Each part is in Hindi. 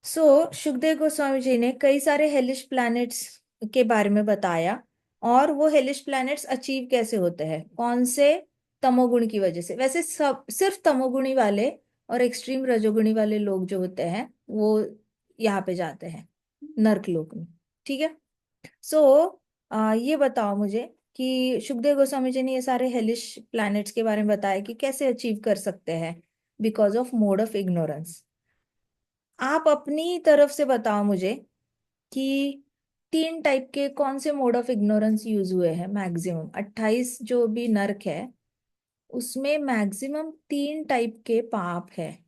सुखदेव गोस्वामी जी ने कई सारे हेलिश प्लैनेट्स के बारे में बताया, और वो हेलिश प्लैनेट्स अचीव कैसे होते हैं, कौन से तमोगुण की वजह से। वैसे सब सिर्फ तमोगुणी वाले और एक्सट्रीम रजोगुणी वाले लोग जो होते हैं वो यहाँ पे जाते हैं नर्क लोक में। ठीक है। ये बताओ मुझे कि सुखदेव गोस्वामी जी ने ये सारे हेलिश प्लैनेट्स के बारे में बताया कि कैसे अचीव कर सकते हैं because of mode of ignorance. आप अपनी तरफ से बताओ मुझे कि तीन टाइप के कौन से मोड ऑफ इग्नोरेंस यूज हुए हैं। मैक्सिमम 28 जो भी नर्क है उसमें मैक्सिमम तीन टाइप के पाप है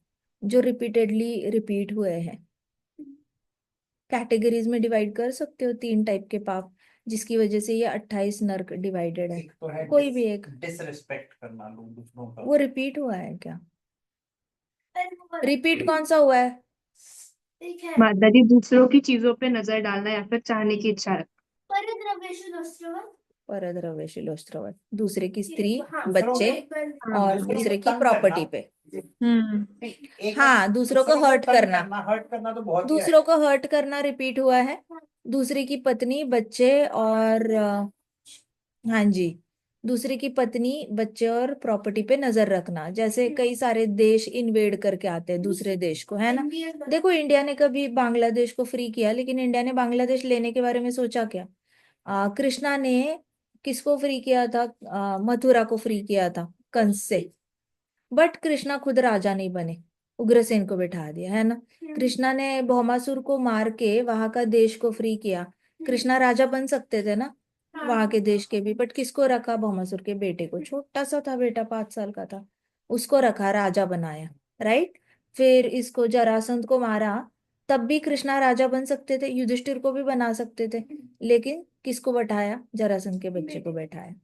जो रिपीटेडली रिपीट हुए हैं। कैटेगरीज में डिवाइड कर सकते हो तीन टाइप के पाप जिसकी वजह से ये 28 नर्क डिवाइडेड है। एक तो है कोई भी एक। डिसरिस्पेक्ट करना लोग दूसरों का। वो रिपीट हुआ है क्या? रिपीट कौन सा हुआ है? माता जी, दूसरों की चीजों पे नजर डालना या फिर चाहने की इच्छा रखना। परद्रव्यशीलोस्त्रवत, दूसरे की स्त्री, हाँ, बच्चे और दूसरे की प्रॉपर्टी पे। हाँ, दूसरों को हर्ट करना। हर्ट करना तो बहुत ही है। दूसरों को हर्ट करना रिपीट हुआ है। दूसरे की पत्नी, बच्चे और हाँ जी, दूसरे की पत्नी, बच्चे और प्रॉपर्टी पे नजर रखना। जैसे कई सारे देश इन्वेड करके आते हैं दूसरे देश को, है ना। देखो इंडिया ने कभी बांग्लादेश को फ्री किया, लेकिन इंडिया ने बांग्लादेश लेने के बारे में सोचा क्या? कृष्णा ने किसको फ्री किया था? मथुरा को फ्री किया था कंस से। बट कृष्णा खुद राजा नहीं बने, उग्रसेन को बैठा दिया, है ना। कृष्णा ने भौमासुर को मार के वहां का देश को फ्री किया। कृष्णा राजा बन सकते थे ना वहां के देश के भी, बट किसको रखा? भौमासुर के बेटे को, छोटा सा था बेटा, 5 साल का था, उसको रखा, राजा बनाया। राइट। फिर इसको जरासंध को मारा, तब भी कृष्णा राजा बन सकते थे, युधिष्ठिर को भी बना सकते थे, लेकिन किसको बैठाया? जरासंध के बच्चे को बैठाया।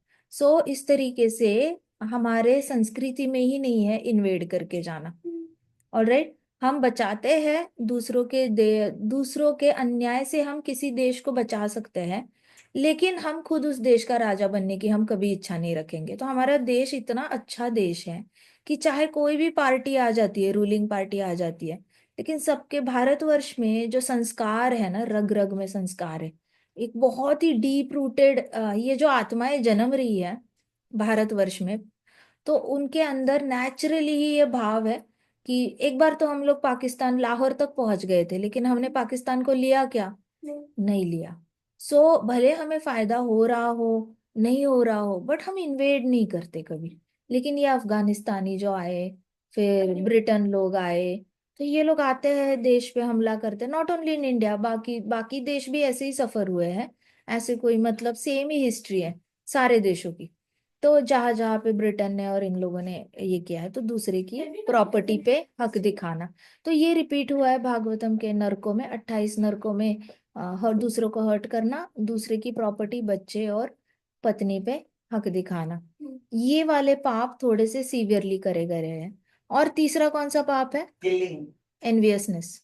इस तरीके से हमारे संस्कृति में ही नहीं है इन्वेड करके जाना। ऑलराइट। हम बचाते हैं दूसरों के अन्याय से, हम किसी देश को बचा सकते हैं, लेकिन हम खुद उस देश का राजा बनने की हम कभी इच्छा नहीं रखेंगे। तो हमारा देश इतना अच्छा देश है कि चाहे कोई भी पार्टी आ जाती है, रूलिंग पार्टी आ जाती है, लेकिन सबके भारतवर्ष में जो संस्कार है ना, रग रग में संस्कार है, एक बहुत ही डीप रूटेड ये जो आत्माएं जन्म रही है भारतवर्ष में, तो उनके अंदर नेचुरली ही ये भाव है कि एक बार तो हम लोग पाकिस्तान, लाहौर तक पहुंच गए थे, लेकिन हमने पाकिस्तान को लिया क्या? नहीं लिया। भले हमें फायदा हो रहा हो, नहीं हो रहा हो, बट हम इन्वेड नहीं करते कभी। लेकिन ये अफगानिस्तानी जो आए, फिर ब्रिटेन लोग आए, तो ये लोग आते हैं देश पे हमला करते हैं। नॉट ओनली इन इंडिया, बाकी बाकी देश भी ऐसे ही सफर हुए हैं। ऐसे कोई मतलब सेम ही हिस्ट्री है सारे देशों की। तो जहां जहां पे ब्रिटेन ने और इन लोगों ने ये किया है, तो दूसरे की प्रॉपर्टी पे हक दिखाना, तो ये रिपीट हुआ है भागवतम के नरकों में, 28 नरकों में। हर दूसरों को हर्ट करना, दूसरे की प्रॉपर्टी, बच्चे और पत्नी पे हक दिखाना, ये वाले पाप थोड़े से सीवियरली करे गए हैं। और तीसरा कौन सा पाप है? किलिंग। एनवियसनेस,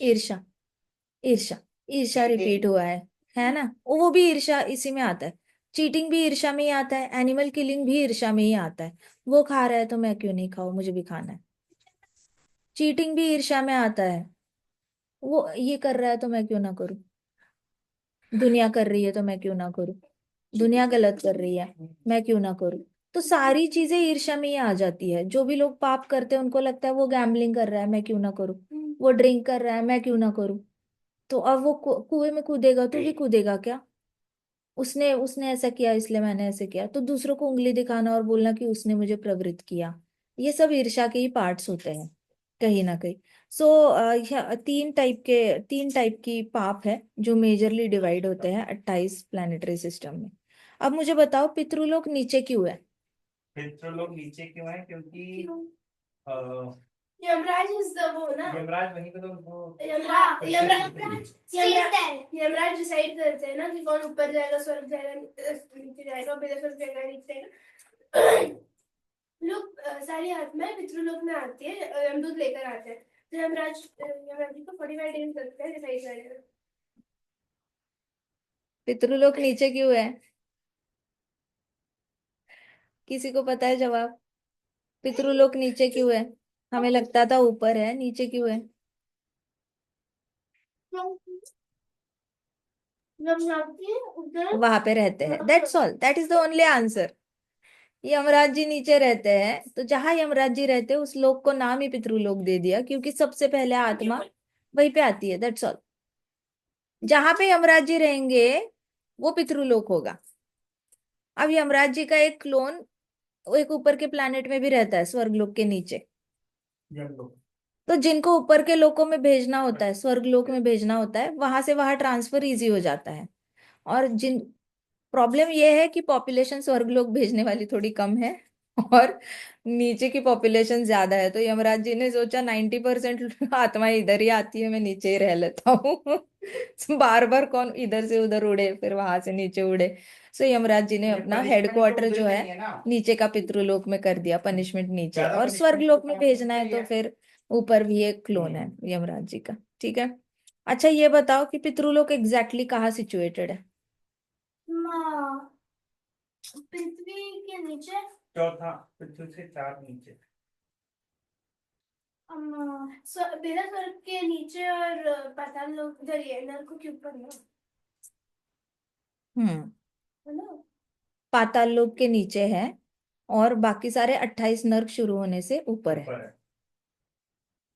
ईर्षा। ईर्षा, ईर्षा रिपीट हुआ है ना। वो भी ईर्षा इसी में आता है। चीटिंग भी ईर्षा में ही आता है, एनिमल किलिंग भी ईर्षा में ही आता है। वो खा रहा है तो मैं क्यों नहीं खाऊं, मुझे भी खाना है। चीटिंग भी ईर्षा में आता है, वो ये कर रहा है तो मैं क्यों ना करूं, दुनिया कर रही है तो मैं क्यों ना करूं, दुनिया गलत कर रही है, मैं क्यों ना करूं। तो सारी चीजें ईर्ष्या में ही आ जाती है। जो भी लोग पाप करते हैं उनको लगता है वो गैम्बलिंग कर रहा है, मैं क्यों ना करूं, वो ड्रिंक कर रहा है, मैं क्यों ना करूं। तो अब वो कुएं में कूदेगा, तू भी कूदेगा क्या? उसने उसने ऐसा किया इसलिए मैंने ऐसे किया, तो दूसरों को उंगली दिखाना और बोलना कि उसने मुझे प्रवृत्त किया, ये सब ईर्ष्या के ही पार्ट्स होते हैं कहीं ना कहीं। तीन टाइप की पाप है जो मेजरली डिवाइड होते हैं 28 प्लानिटरी सिस्टम में। अब मुझे बताओ पितृलोक नीचे क्यों है? पितृलोक नीचे क्यों है? क्योंकि यमराज इज द वो ना, यमराज वहीं पे तो वो यमराज डिसाइड करते हैं ना कि कौन ऊपर जाएगा, स्वर्ग जाएगा, नीचे जाएगा, बिना स्वर्ग जाएगा, नीचे जाएगा। लोग सारी आत्माएं पितृलोक में आती है, यमदूत लेकर आते हैं, तो यमराज जी को 45 डेज लगते हैं डिसाइड करने में। पितृलोक नीचे क्यों है? किसी को पता है जवाब? पितृलोक नीचे क्यों है? हमें लगता था ऊपर है, नीचे क्यों है? यमराज उधर वहां पे रहते हैं, that's all, that is the only answer. Yamraj ji नीचे रहते हैं, तो जहां यमराज जी रहते हैं उस लोक को नाम ही पितृलोक दे दिया, क्योंकि सबसे पहले आत्मा वहीं पे आती है, दैट्स ऑल। जहां पे यमराज जी रहेंगे वो पितृलोक होगा। अब यमराज जी का एक क्लोन एक ऊपर के प्लानिट में भी रहता है, स्वर्गलोक के नीचे। तो जिनको ऊपर के लोकों में भेजना होता है, स्वर्गलोक में भेजना होता है, वहां से वहां ट्रांसफर इजी हो जाता है। और जिन प्रॉब्लम ये है कि पॉपुलेशन स्वर्गलोक भेजने वाली थोड़ी कम है, और नीचे की पॉपुलेशन ज्यादा है, तो यमराज जी ने सोचा 90% आत्माएं इधर ही आती है, मैं नीचे ही रह लेता हूँ। बार बार कौन इधर से उधर उड़े, फिर वहां से नीचे उड़े। सो यमराज जी ने अपना हेडक्वार्टर जो है नीचे का पितृलोक में कर दिया, पनिशमेंट नीचे, और स्वर्गलोक में भेजना है तो फिर ऊपर भी एक क्लोन है यमराज जी का। ठीक है। अच्छा ये बताओ कि पितृलोक एग्जैक्टली कहाँ सिचुएटेड है? पृथ्वी के नीचे, चौथा, पृथ्वी से 4 नीचे। बेला स्वर्ग के नीचे और पाताल लोक इधर ही है, नरक के ऊपर है हम्म। है ना? पाताल लोक के नीचे है, और बाकी सारे 28 नर्क शुरू होने से ऊपर है। ऊपर है।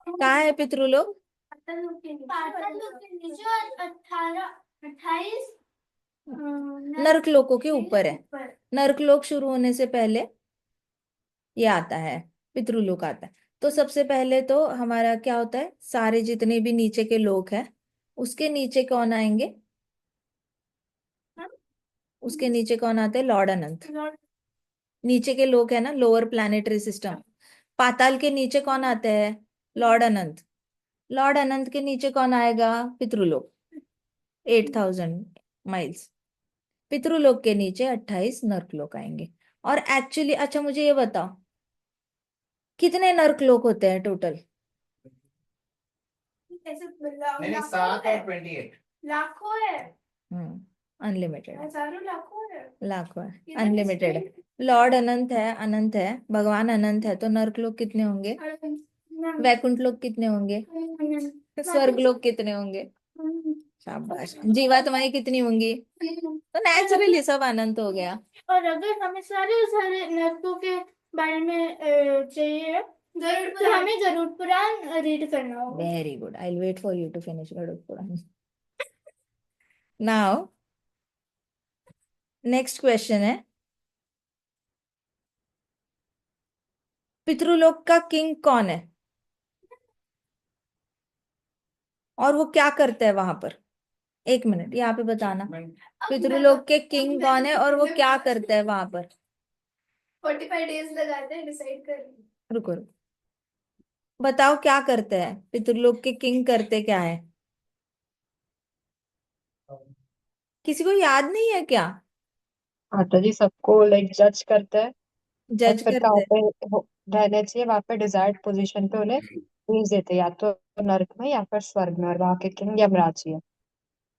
कहाँ है पितृलोक? पाताल लोक के नीचे और 28 नर्क लोकों के ऊपर है। नर्क लोक शुरू होने से पहले ये आता है, पितृलोक आता है। तो सबसे पहले तो हमारा क्या होता है, सारे जितने भी नीचे के लोक हैं उसके नीचे कौन आएंगे? उसके नीचे कौन आते हैं? लॉर्ड अनंत। नीचे के लोक है ना, लोअर प्लैनेटरी सिस्टम। पाताल के नीचे कौन आते हैं? लॉर्ड अनंत। लॉर्ड अनंत के नीचे कौन आएगा? पितृलोक, 8000 माइल्स। पितृलोक के नीचे 28 नर्कलोक आएंगे। और एक्चुअली अच्छा मुझे ये बताओ, कितने नर्कलोक होते हैं टोटल? ऐसे नहीं 7 और 28। लाखों है, अनलिमिटेड। हजारों लाखों है, लाखों है, अनलिमिटेड है। लॉर्ड अनंत है, अनंत है, भगवान अनंत है, तो नर्कलोक कितने होंगे? वैकुंठ लोक कितने होंगे? स्वर्ग लोक कितने होंगे? शाबाश। जीवात्माएं कितनी होंगी? तो नेचुरली सब अनंत हो गया। और अगर हमें सारे सारे नरकों के बारे में चाहिए, तो हमें गरुड़ पुराण रीड करना होगा। Very good, I will wait for you to finish Garuda Purana. Now next question है, पितृलोक का किंग कौन है और वो क्या करता है वहां पर? एक मिनट यहाँ पे बताना, पितृलोक के किंग कौन है और वो क्या करता है वहां पर? 45 डेज लगाते हैं डिसाइड करने। रुको रुको, बताओ क्या करते हैं पितृलोक के किंग, करते क्या है? किसी को याद नहीं है क्या? माता जी सबको लाइक जज करते हैं, और जज फिर करते कहाँ हैं। पे रहने चाहिए वहां पे डिजायर्ड पोजीशन पे उन्हें भेज देते हैं, या तो नरक में या फिर स्वर्ग में, और वहां के किंग यमराज जी है।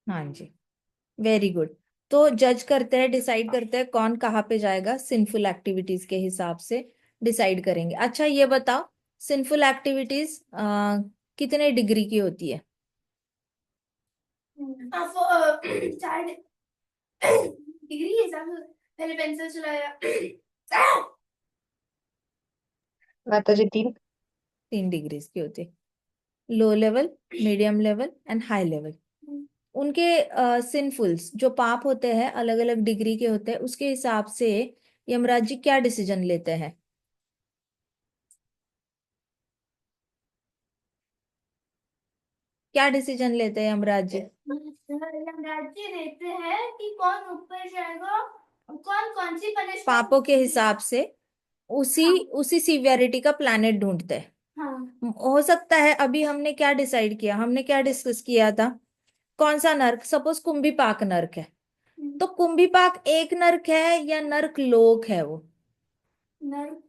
हाँ जी, वेरी गुड। तो जज करते हैं, डिसाइड करते हैं कौन कहाँ पे जाएगा, सिंफुल एक्टिविटीज के हिसाब से डिसाइड करेंगे। अच्छा ये बताओ, सिंफुल एक्टिविटीज कितने डिग्री की होती है? 4 डिग्री के हिसाब से पहले पेंसिल चलाया। माता जी 3। 3 डिग्रीज की होती है, low level, medium level and high level. उनके सिंफुल्स जो पाप होते हैं अलग अलग डिग्री के होते हैं, उसके हिसाब से यमराज जी क्या डिसीजन लेते हैं? क्या डिसीजन लेते हैं यमराज जी? राज्य देते हैं कि कौन ऊपर जाएगा, कौन कौन सी पनिशमेंट पापों के हिसाब से उसी हाँ। उसी सीवियरिटी का प्लैनेट ढूंढते हैं। हाँ। हो सकता है, अभी हमने क्या डिसाइड किया, हमने क्या डिस्कस किया था, कौन सा नर्क, सपोज कुंभी पाक नर्क है, तो कुंभी पाक एक नर्क है या नर्क लोक है वो? नर्क,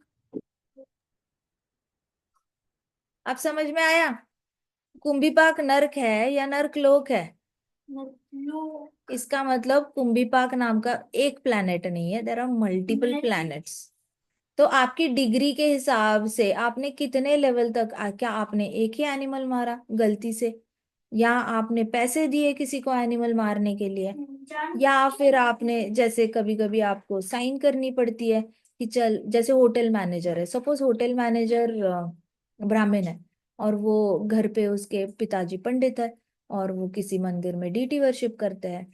अब समझ में आया? कुंभी पाक नर्क है या नर्क लोक है? लोक, इसका मतलब कुंभी पाक नाम का एक प्लैनेट नहीं है, देर आर मल्टीपल प्लैनेट्स। तो आपकी डिग्री के हिसाब से आपने कितने लेवल तक क्या आपने एक ही एनिमल मारा गलती से, या आपने पैसे दिए किसी को एनिमल मारने के लिए, या फिर आपने जैसे कभी कभी आपको साइन करनी पड़ती है कि चल, जैसे होटल मैनेजर है, सपोज होटल मैनेजर ब्राह्मण है और वो घर पे उसके पिताजी पंडित है और वो किसी मंदिर में डीटी वर्शिप करते हैं,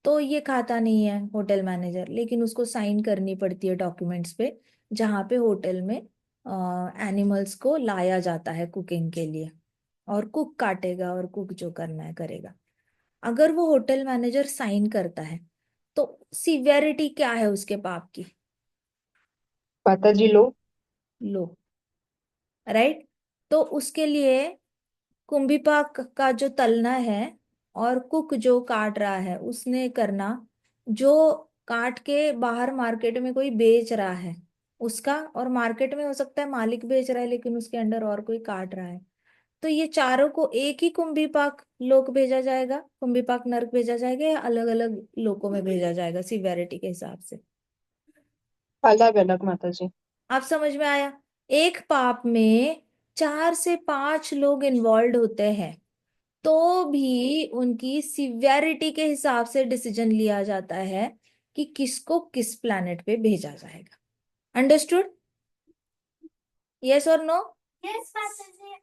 तो ये खाता नहीं है होटल मैनेजर, लेकिन उसको साइन करनी पड़ती है डॉक्यूमेंट्स पे जहाँ पे होटल में एनिमल्स को लाया जाता है कुकिंग के लिए, और कुक काटेगा और कुक जो करना है करेगा। अगर वो होटल मैनेजर साइन करता है तो सिवियरिटी क्या है उसके पाप की? माता जी लो। लो, राइट। तो उसके लिए कुंभीपाक का जो तलना है और कुक जो काट रहा है उसने करना, जो काट के बाहर मार्केट में कोई बेच रहा है उसका, और मार्केट में हो सकता है मालिक बेच रहा है लेकिन उसके अंडर और कोई काट रहा है, तो ये चारों को एक ही कुंभीपाक लोक भेजा जाएगा, कुंभीपाक नर्क भेजा जाएगा, या अलग अलग लोकों में भेजा जाएगा सिवियरिटी के हिसाब से? अलग अलग माता जी। आप समझ में आया? एक पाप में 4 से 5 लोग इन्वॉल्व होते हैं, तो भी उनकी सिवियरिटी के हिसाब से डिसीजन लिया जाता है कि किसको किस प्लैनेट पे भेजा जाएगा। अंडरस्टूड? यस और नो? यस माता जी।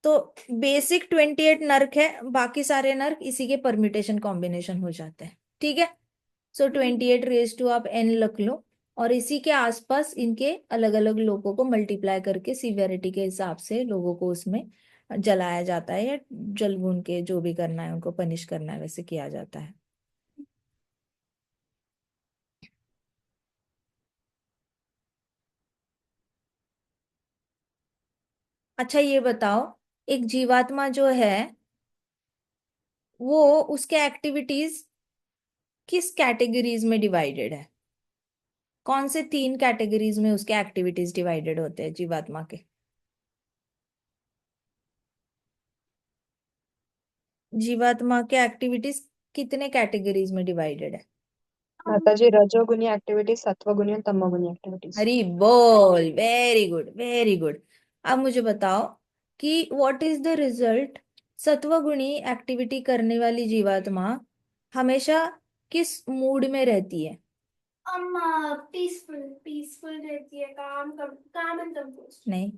तो बेसिक 28 नर्क है, बाकी सारे नर्क इसी के परम्यूटेशन कॉम्बिनेशन हो जाते हैं, ठीक है। सो 28 रेज टू आप n रख लो, और इसी के आसपास इनके अलग अलग लोगों को मल्टीप्लाई करके सिवियरिटी के हिसाब से लोगों को उसमें जलाया जाता है, या जल भून के जो भी करना है उनको पनिश करना है वैसे किया जाता है। अच्छा ये बताओ, एक जीवात्मा जो है वो उसके एक्टिविटीज किस कैटेगरीज में डिवाइडेड है? कौन से 3 कैटेगरीज में उसके एक्टिविटीज डिवाइडेड होते हैं जीवात्मा के? जीवात्मा के एक्टिविटीज कितने कैटेगरीज में डिवाइडेड है? माता जी रजोगुनी एक्टिविटीज, सत्वगुनी और तमोगुनी एक्टिविटीज। हरी बोल, वेरी गुड वेरी गुड। अब मुझे बताओ कि व्हाट इज द रिजल्ट, सत्वगुणी एक्टिविटी करने वाली जीवात्मा हमेशा किस मूड में रहती है? अम्मा पीसफुल पीसफुल रहती है, काम एंड कंपोज। नहीं,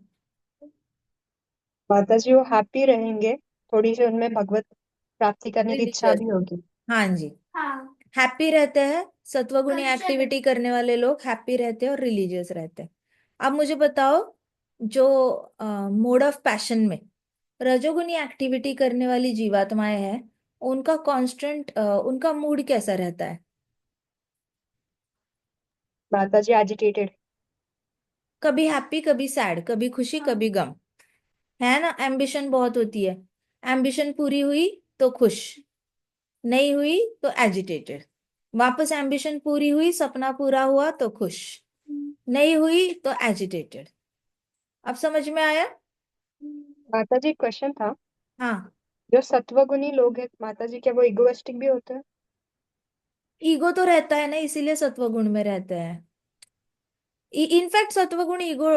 माता जी वो हैप्पी रहेंगे, थोड़ी सी उनमें भगवत प्राप्ति करने की इच्छा रिलीजियस। भी होगी। हाँ जी, हाँ। हैप्पी रहते हैं, सत्वगुणी कल्चर। एक्टिविटी करने वाले लोग हैप्पी रहते हैं और रिलीजियस रहते हैं। अब मुझे बताओ, जो मोड ऑफ पैशन में रजोगुनी एक्टिविटी करने वाली जीवात्माएं हैं, उनका कांस्टेंट उनका मूड कैसा रहता है? माता जी एजिटेटेड। कभी हैप्पी कभी सैड, कभी खुशी कभी गम, है ना। एम्बिशन बहुत होती है, एम्बिशन पूरी हुई तो खुश, नहीं हुई तो एजिटेटेड, वापस एम्बिशन पूरी हुई सपना पूरा हुआ तो खुश, नहीं हुई तो एजिटेटेड। अब समझ में आया? माता जी क्वेश्चन था, हाँ, जो सत्वगुनी लोग हैं माता जी, क्या वो इगोइस्टिक भी होते हैं? ईगो तो रहता है ना, इसीलिए सत्वगुण में रहते हैं। इनफैक्ट सत्वगुण ईगो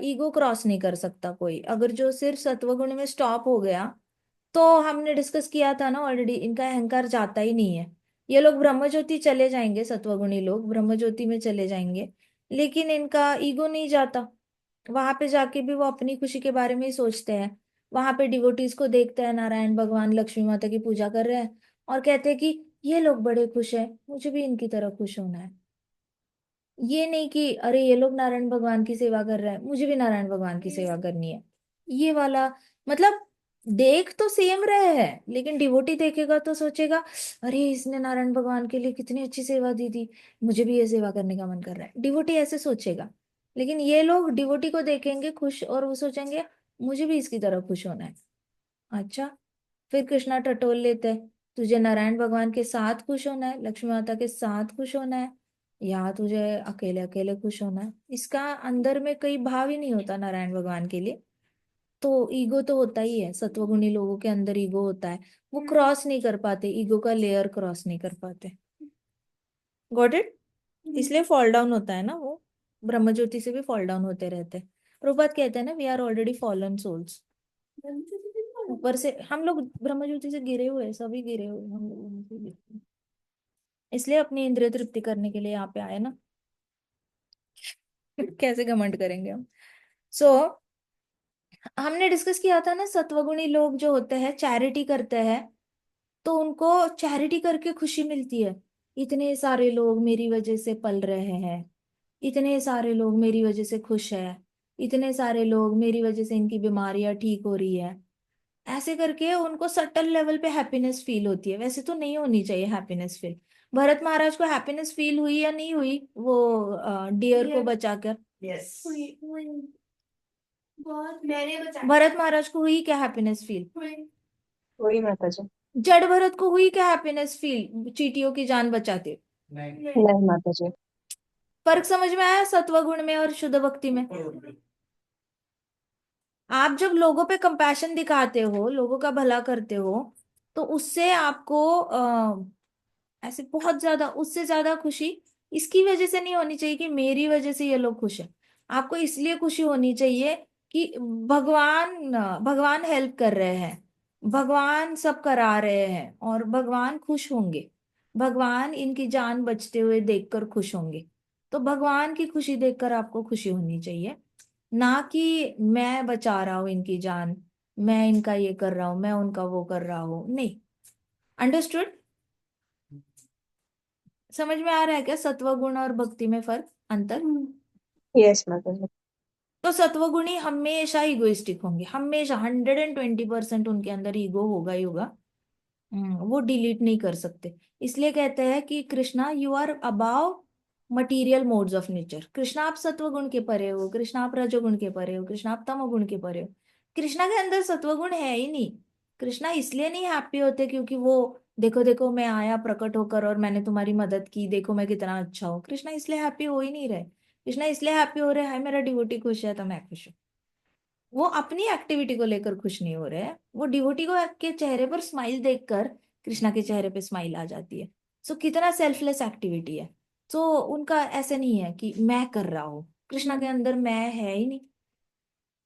ईगो क्रॉस नहीं कर सकता कोई, अगर जो सिर्फ सत्वगुण में स्टॉप हो गया, तो हमने डिस्कस किया था ना ऑलरेडी, इनका अहंकार जाता ही नहीं है। ये लोग ब्रह्मज्योति चले जाएंगे, सत्वगुणी लोग ब्रह्मज्योति में चले जाएंगे, लेकिन इनका ईगो नहीं जाता। वहां पे जाके भी वो अपनी खुशी के बारे में ही सोचते हैं। वहां पे डिवोटीज को देखते हैं, नारायण भगवान लक्ष्मी माता की पूजा कर रहे हैं और कहते हैं कि ये लोग बड़े खुश हैं, मुझे भी इनकी तरह खुश होना है। ये नहीं कि अरे ये लोग नारायण भगवान की सेवा कर रहे हैं, मुझे भी नारायण भगवान की सेवा करनी है। ये वाला मतलब, देख तो सेम रहे हैं लेकिन डिवोटी देखेगा तो सोचेगा अरे इसने नारायण भगवान के लिए कितनी अच्छी सेवा दी थी, मुझे भी ये सेवा करने का मन कर रहा है, डिवोटी ऐसे सोचेगा। लेकिन ये लोग डिवोटी को देखेंगे खुश और वो सोचेंगे मुझे भी इसकी तरह खुश होना है। अच्छा, फिर कृष्णा टटोल लेते हैं, तुझे नारायण भगवान के साथ खुश होना है, लक्ष्मी माता के साथ खुश होना है, या तुझे अकेले अकेले खुश होना है? इसका अंदर में कोई भाव ही नहीं होता नारायण भगवान के लिए। तो ईगो तो होता ही है, सत्वगुणी लोगों के अंदर ईगो होता है, वो क्रॉस नहीं कर पाते, ईगो का लेयर क्रॉस नहीं कर पाते। Got it? इसलिए फॉल डाउन होता है ना वो। ब्रह्म ज्योति से भी फॉल डाउन होते रहते हैं। प्रभुपाद कहते हैं ना, we are already fallen souls. ऊपर से हम लोग ब्रह्म ज्योति से गिरे हुए हैं, सभी गिरे हुए हैं, हम लोग वहीं से गिरे हुए हैं। इसलिए अपनी इंद्रिय तृप्ति करने के लिए यहाँ पे आए ना। कैसे घमंड करेंगे हम। सो हमने डिस्कस किया था ना, सत्वगुणी लोग जो होते हैं चैरिटी करते हैं, तो उनको चैरिटी करके खुशी मिलती है। इतने सारे लोग मेरी वजह से पल रहे हैं, इतने सारे लोग मेरी वजह से खुश है, इतने सारे लोग मेरी वजह से इनकी बीमारियां ठीक हो रही है। ऐसे करके उनको सटल लेवल पे हैप्पीनेस फील होती है। वैसे तो नहीं होनी चाहिए हैप्पीनेस फील। भरत महाराज को हैप्पीनेस फील हुई या नहीं हुई वो डियर को बचाकर? यस। बहुत मैंने बचा भरत महाराज को हुई क्या हैप्पीनेस फील? वही माता जी। जड़ भरत को हुई क्या हैप्पीनेस फील चींटियों की जान बचाते? नहीं। नहीं माता जी। फर्क समझ में आया सत्व गुण में और शुद्ध भक्ति में? आप जब लोगों पे कंपैशन दिखाते हो, लोगों का भला करते हो, तो उससे आपको ऐसे बहुत ज्यादा, उससे ज्यादा खुशी इसकी वजह से नहीं होनी चाहिए कि मेरी वजह से ये लोग खुश हैं। आपको इसलिए खुशी होनी चाहिए कि भगवान भगवान हेल्प कर रहे हैं, भगवान सब करा रहे हैं और भगवान खुश होंगे। भगवान इनकी जान बचते हुए देखकर खुश होंगे। तो भगवान की खुशी देखकर आपको खुशी होनी चाहिए, ना कि मैं बचा रहा हूं इनकी जान, मैं इनका ये कर रहा हूं, मैं उनका वो कर रहा हूं। नहीं। अंडरस्टूड? समझ में आ रहा है क्या सत्व गुण और भक्ति में फर्क, अंतर? यस माता जी। तो सत्वगुणी हमेशा इगोइस्टिक होंगे, हमेशा 120% उनके अंदर ईगो होगा ही होगा। वो डिलीट नहीं कर सकते। इसलिए कहते हैं कि Krishna you are above material modes of nature. Krishna आप सत्वगुण के परे हो, कृष्णा आप रजोगुण के परे हो, कृष्णा आप तमोगुण के परे हो। कृष्णा के अंदर सत्वगुण है ही नहीं। कृष्णा इसलिए नहीं हैप्पी होते क्योंकि वो देखो देखो मैं आया प्रकट होकर और मैंने तुम्हारी मदद की, देखो मैं कितना अच्छा हूँ। कृष्णा इसलिए हैप्पी हो ही नहीं रहे। कृष्णा इसलिए हैप्पी हो रहे हैं, मेरा डिवोटी खुश है तो मैं खुश हूँ। वो अपनी एक्टिविटी को लेकर खुश नहीं हो रहे हैं, वो डिवोटी को के चेहरे पर स्माइल देखकर कृष्णा के चेहरे पे स्माइल आ जाती है। सो कितना सेल्फलेस एक्टिविटी है। सो उनका ऐसे नहीं है कि मैं कर रहा हूँ, कृष्णा के अंदर मैं है ही नहीं।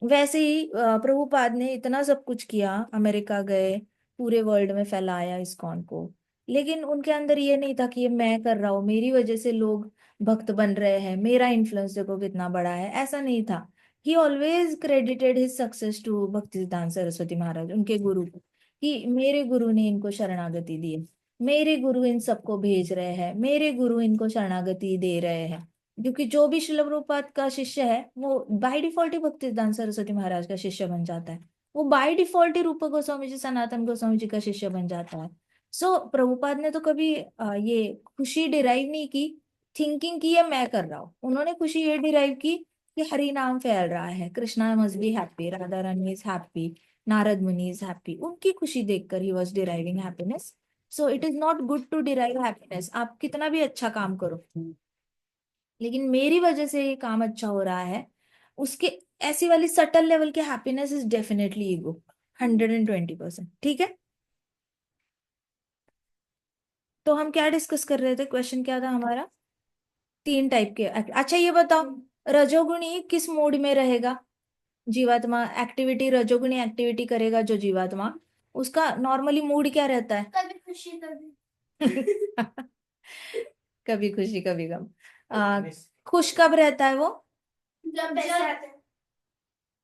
वैसे ही प्रभुपाद ने इतना सब कुछ किया, अमेरिका गए, पूरे वर्ल्ड में फैलाया इस्कॉन को, लेकिन उनके अंदर ये नहीं था कि ये मैं कर रहा हूँ, मेरी वजह से लोग भक्त बन रहे हैं, मेरा इन्फ्लुएंस देखो कितना बड़ा है। ऐसा नहीं था। He always credited his success to Bhaktisiddhanta Saraswati महाराज, उनके गुरु को, कि मेरे गुरु ने इनको शरणागति दी है, मेरे गुरु इन सबको भेज रहे हैं, मेरे गुरु इनको शरणागति दे रहे हैं। क्योंकि जो भी शिल प्रभुपाद का शिष्य है वो बाय डिफॉल्ट ही भक्तिसिद्धांत सरस्वती महाराज का शिष्य बन जाता है। वो बाय डिफॉल्ट ही रूप गोस्वामी जी, सनातन गोस्वामी जी का शिष्य बन जाता है। सो प्रभुपाद ने तो कभी ये खुशी डिराइव नहीं की, थिंकिंग की है मैं कर रहा हूँ। उन्होंने खुशी ये डिराइव की कि हरि नाम फैल रहा है, Krishna must be happy, Radha Rani is happy, Narada Muni is happy. उनकी खुशी देखकर ही was deriving happiness. So it is not good to derive happiness. आप कितना भी अच्छा काम करो, लेकिन मेरी वजह से ये काम अच्छा हो रहा है, उसके ऐसी वाली सटल लेवल के हैप्पीनेस इज डेफिनेटली ईगो, 120%। ठीक है? तो हम क्या डिस्कस कर रहे थे, क्वेश्चन क्या था हमारा? 3 टाइप के। अच्छा ये बताओ, रजोगुणी किस मूड में रहेगा? जीवात्मा एक्टिविटी, रजोगुणी एक्टिविटी करेगा जो जीवात्मा, उसका नॉर्मली मूड क्या रहता है? कभी खुशी कभी कभी खुशी कभी गम। खुश कब रहता है वो? जब पैसे आते हैं।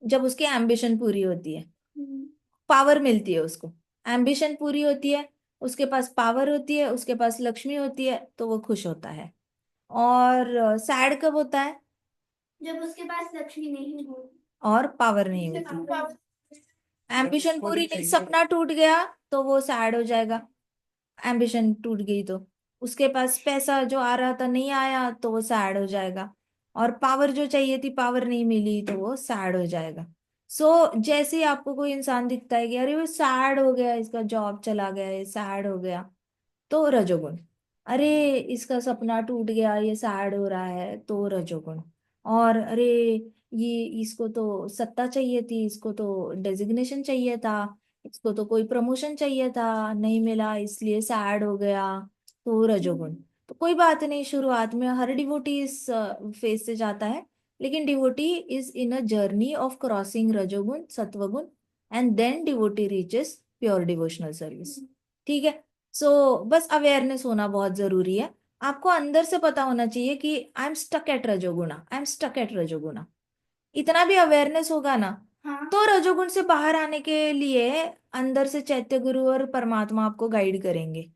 जब उसकी एम्बिशन पूरी होती है, पावर मिलती है उसको। एम्बिशन पूरी होती है, उसके पास पावर होती है, उसके पास लक्ष्मी होती है, तो वो खुश होता है। और सैड कब होता है? जब उसके पास लक्ष्मी नहीं हो और पावर नहीं होती। एम्बिशन पूरी नहीं, सपना टूट गया तो वो सैड हो जाएगा। एम्बिशन टूट गई तो उसके पास पैसा जो आ रहा था नहीं आया तो वो सैड हो जाएगा। और पावर जो चाहिए थी, पावर नहीं मिली तो वो सैड हो जाएगा। जैसे ही आपको कोई इंसान दिखता है कि अरे वो सैड हो गया, इसका जॉब चला गया, ये सैड हो गया, तो रजोगुण। अरे इसका सपना टूट गया, ये सैड हो रहा है, तो रजोगुण। और अरे ये इसको तो सत्ता चाहिए थी, इसको तो डेजिग्नेशन चाहिए था, इसको तो कोई प्रमोशन चाहिए था, नहीं मिला इसलिए सैड हो गया, तो रजोगुण। तो कोई बात नहीं, शुरुआत में हर डिवोटी इस फेज से जाता है, लेकिन devotee is in a journey of crossing रजोगुण सत्वगुण, and then devotee reaches pure devotional service. ठीक है। सो बस अवेयरनेस होना बहुत जरूरी है। आपको अंदर से पता होना चाहिए कि I am stuck at rajoguna, I am stuck at rajoguna. इतना भी अवेयरनेस होगा ना, हाँ। तो रजोगुण से बाहर आने के लिए अंदर से चैत्य गुरु और परमात्मा आपको गाइड करेंगे।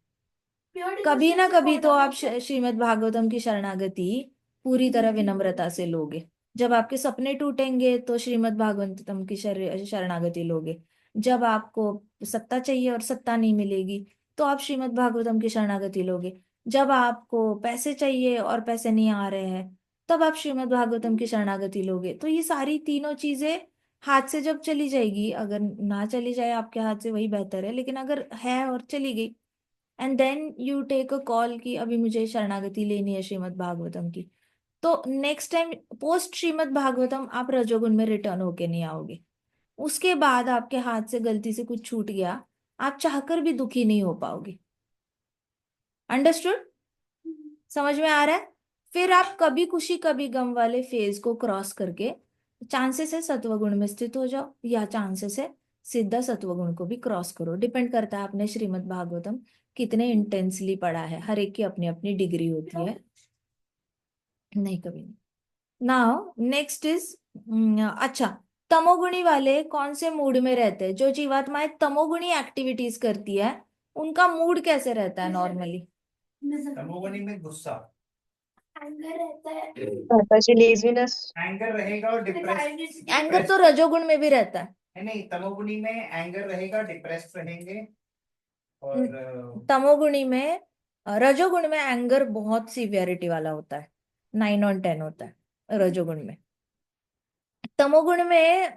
प्योर कभी ना डिवोशन से कभी तो कौन आप आता है? श्रीमद् भागवतम की शरणागति पूरी तरह विनम्रता से लोगे। जब आपके सपने टूटेंगे तो श्रीमद् भागवतम की शरणागति लोगे। जब आपको सत्ता चाहिए और सत्ता नहीं मिलेगी तो आप श्रीमद् भागवतम की शरणागति लोगे। जब आपको पैसे चाहिए और पैसे नहीं आ रहे हैं तब आप श्रीमद् भागवतम की शरणागति लोगे। तो ये सारी तीनों चीजें हाथ से जब चली जाएगी, अगर ना चली जाए आपके हाथ से वही बेहतर है, लेकिन अगर है और चली गई, and then you take a call कि अभी मुझे शरणागति लेनी है श्रीमद् भागवतम की, तो next time post Shrimad Bhagavatam आप रजोगुण में रिटर्न होके नहीं आओगे। उसके बाद आपके हाथ से गलती से कुछ छूट गया, आप चाहकर भी दुखी नहीं हो पाओगे। अंडरस्टूड? समझ में आ रहा है? फिर आप कभी खुशी कभी गम वाले फेज को क्रॉस करके चांसेस है सत्वगुण में स्थित हो जाओ, या चांसेस है सिद्ध सत्वगुण को भी क्रॉस करो। डिपेंड करता है आपने श्रीमद् भागवतम कितने इंटेंसली पढ़ा है। हर एक की अपनी अपनी डिग्री होती है। नहीं, कभी नहीं। नाउ नेक्स्ट इज, अच्छा, तमोगुणी वाले कौन से मूड में रहते हैं? जो जीवात्माएं तमोगुणी एक्टिविटीज करती है उनका मूड कैसे रहता है नॉर्मली? तमोगुणी में गुस्सा, एंगर रहता है। माताजी लेजीनेस। एंगर रहेगा और डिप्रेस। एंगर तो रजोगुण में भी रहता है। नहीं, तमोगुणी में एंगर रहेगा, डिप्रेस्ड रहेंगे और तमोगुणी में, रजोगुण में एंगर बहुत सीवियरिटी वाला होता है, 9 और 10 होता है रजोगुण में। तमोगुण में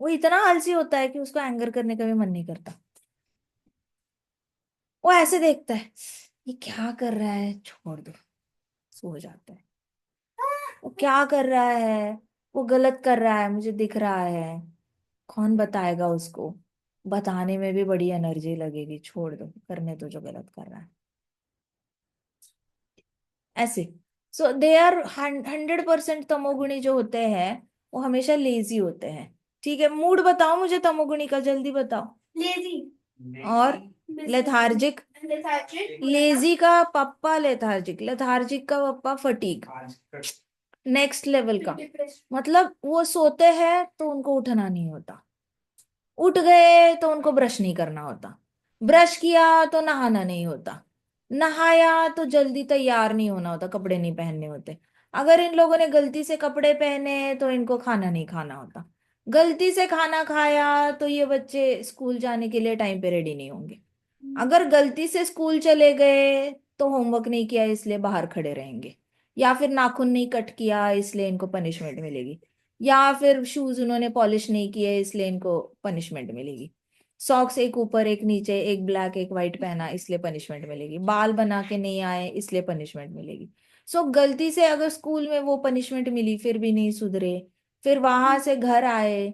वो इतना आलसी होता है कि उसको एंगर करने का भी मन नहीं करता। वो ऐसे देखता है, ये क्या कर रहा है, छोड़ दो, सो जाता है। वो क्या कर रहा है, वो गलत कर रहा है, मुझे दिख रहा है, कौन बताएगा उसको, बताने में भी बड़ी एनर्जी लगेगी, छोड़ दो, करने दो जो गलत कर रहा है। ऐसे। सो दे आर 100% तमोगुणी जो होते हैं वो हमेशा लेजी होते हैं। ठीक है, मूड बताओ मुझे तमोगुणी का, जल्दी बताओ। लेजी। और लेथार्जिक। लेथार्जिक। लेजी का पप्पा लेथार्जिक, लेथार्जिक का पप्पा फटीग, आज नेक्स्ट लेवल का। डिप्रेशन। मतलब वो सोते हैं तो उनको उठना नहीं होता, उठ गए तो उनको ब्रश नहीं करना होता, ब्रश किया तो नहाना नहीं होता, नहाया तो जल्दी तैयार नहीं होना होता, कपड़े नहीं पहनने होते। अगर इन लोगों ने गलती से कपड़े पहने तो इनको खाना नहीं खाना होता, गलती से खाना खाया तो ये बच्चे स्कूल जाने के लिए टाइम पे रेडी नहीं होंगे, अगर गलती से स्कूल चले गए तो होमवर्क नहीं किया इसलिए बाहर खड़े रहेंगे, या फिर नाखून नहीं कट किया इसलिए इनको पनिशमेंट मिलेगी, या फिर शूज उन्होंने पॉलिश नहीं किए इसलिए इनको पनिशमेंट मिलेगी, सॉक्स एक ऊपर एक नीचे, एक ब्लैक एक वाइट पहना इसलिए पनिशमेंट मिलेगी, बाल बना के नहीं आए इसलिए पनिशमेंट मिलेगी। सो गलती से अगर स्कूल में वो पनिशमेंट मिली फिर भी नहीं सुधरे, फिर वहां से घर आए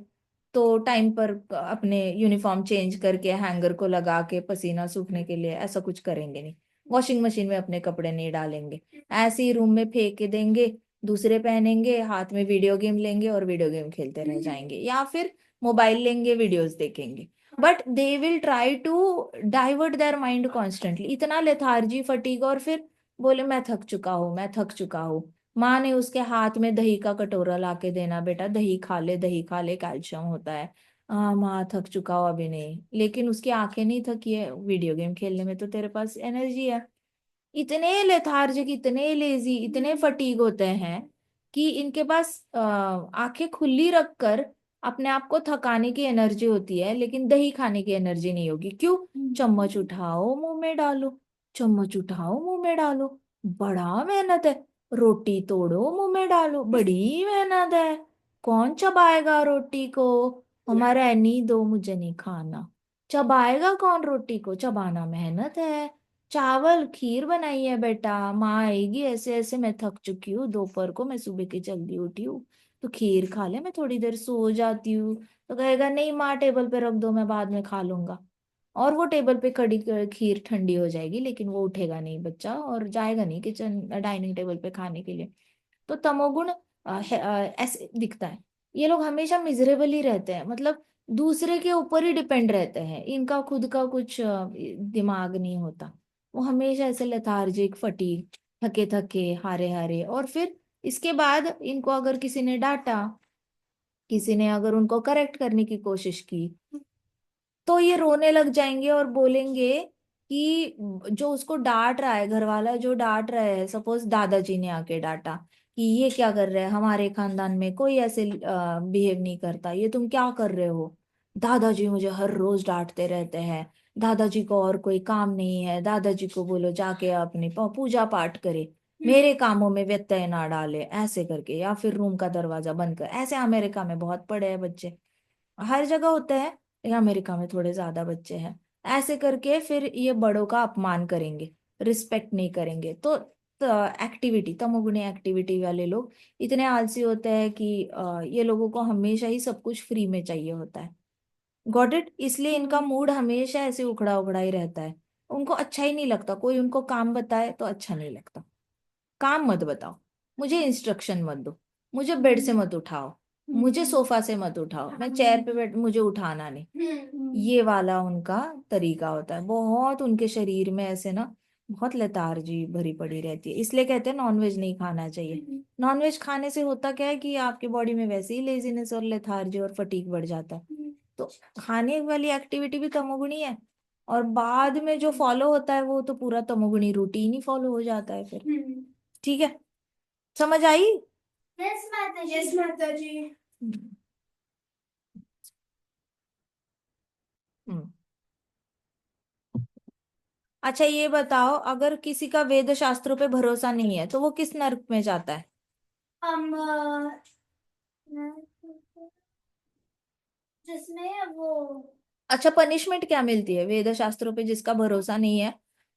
तो टाइम पर अपने यूनिफॉर्म चेंज करके हैंगर को लगा के पसीना सूखने के लिए ऐसा कुछ करेंगे नहीं, वॉशिंग मशीन में अपने कपड़े नहीं डालेंगे, ऐसे ही रूम में फेंक के देंगे, दूसरे पहनेंगे, हाथ में वीडियो गेम लेंगे और वीडियो गेम खेलते रह जाएंगे, या फिर मोबाइल लेंगे वीडियोस देखेंगे। But they will try to divert their mind constantly, इतना लेथार्जी फटीग, और फिर बोले मैं थक चुका हूँ, मैं थक चुका हूँ। माँ ने उसके हाथ में दही का कटोरा ला के देना, बेटा दही खा ले, दही खा ले, कैल्शियम होता है। हाँ माँ थक चुका हो, अभी नहीं, लेकिन उसकी आंखें नहीं थकी है, वीडियो गेम खेलने में तो तेरे पास एनर्जी है। इतने लेथार्जिक, इतने लेजी, इतने फटीग होते हैं कि इनके पास आंखें खुली रखकर अपने आप को थकाने की एनर्जी होती है, लेकिन दही खाने की एनर्जी नहीं होगी। क्यों? चम्मच उठाओ मुंह में डालो, चम्मच उठाओ मुंह में डालो, बड़ा मेहनत है, रोटी तोड़ो मुंह में डालो, बड़ी मेहनत है, कौन चबाएगा रोटी को, हमारा नहीं दो मुझे नहीं खाना, चबाएगा कौन रोटी को, चबाना मेहनत है। चावल खीर बनाई है बेटा, माँ आएगी, ऐसे ऐसे मैं थक चुकी हूँ, दोपहर को मैं सुबह की जल्दी उठी हूँ, तो खीर खा ले, मैं थोड़ी देर सो जाती हूँ। तो कहेगा नहीं माँ टेबल पे रख दो, मैं बाद में खा लूंगा। और वो टेबल पे खड़ी खीर ठंडी हो जाएगी, लेकिन वो उठेगा नहीं बच्चा और जाएगा नहीं किचन डाइनिंग टेबल पे खाने के लिए। तो तमोगुण ऐसे दिखता है। ये लोग हमेशा मिजरेबल ही रहते हैं, मतलब दूसरे के ऊपर ही डिपेंड रहते हैं, इनका खुद का कुछ दिमाग नहीं होता। वो हमेशा ऐसे लेथार्जिक, फटीग, थके थके, हारे हारे। और फिर इसके बाद इनको अगर किसी ने डांटा, किसी ने अगर उनको करेक्ट करने की कोशिश की, तो ये रोने लग जाएंगे और बोलेंगे कि जो उसको डांट रहा है, घर वाला जो डांट रहा है, सपोज दादाजी ने आके डांटा कि ये क्या कर रहे हैं, हमारे खानदान में कोई ऐसे बिहेव नहीं करता, ये तुम क्या कर रहे हो, दादाजी मुझे हर रोज डांटते रहते हैं, दादाजी को और कोई काम नहीं है, दादाजी को बोलो जाके अपनी पूजा पाठ करे, मेरे कामों में व्यत्यय ना डाले, ऐसे करके, या फिर रूम का दरवाजा बंद कर। ऐसे अमेरिका में बहुत पड़े हैं बच्चे, हर जगह होते हैं, ये अमेरिका में थोड़े ज्यादा बच्चे हैं। ऐसे करके फिर ये बड़ों का अपमान करेंगे, रिस्पेक्ट नहीं करेंगे। तो एक्टिविटी, तमोगुणी एक्टिविटी वाले लोग इतने आलसी होते हैं कि ये लोगों को हमेशा ही सब कुछ फ्री में चाहिए होता है। Got it? इसलिए इनका मूड हमेशा ऐसे उखड़ा उखड़ा ही रहता है। उनको अच्छा ही नहीं लगता, कोई उनको काम बताए तो अच्छा नहीं लगता। काम मत बताओ, मुझे इंस्ट्रक्शन मत दो, मुझे बेड से मत उठाओ, मुझे सोफा से मत उठाओ, मैं चेयर पे बैठ, मुझे उठाना नहीं। ये वाला उनका तरीका होता है। बहुत उनके शरीर में ऐसे ना बहुत लेथार्जी भरी पड़ी रहती है। इसलिए कहते हैं नॉनवेज नहीं खाना चाहिए। नॉनवेज खाने से होता क्या है कि आपके बॉडी में वैसे ही लेजीनेस और लेथार्जी और फटीग बढ़ जाता है। तो खाने वाली एक्टिविटी भी तमोगुणी है, और बाद में जो फॉलो होता है वो तो पूरा तमोगुणी रूटीन ही फॉलो हो जाता है फिर। ठीक है, समझ आई? यस माता जी, यस माता जी। हम्म। अच्छा ये बताओ, अगर किसी का वेद शास्त्रों पे भरोसा नहीं है तो वो किस नर्क में जाता है? हम जिसमें वो, अच्छा, पनिशमेंट क्या मिलती है वेद शास्त्रों पे जिसका भरोसा नहीं है,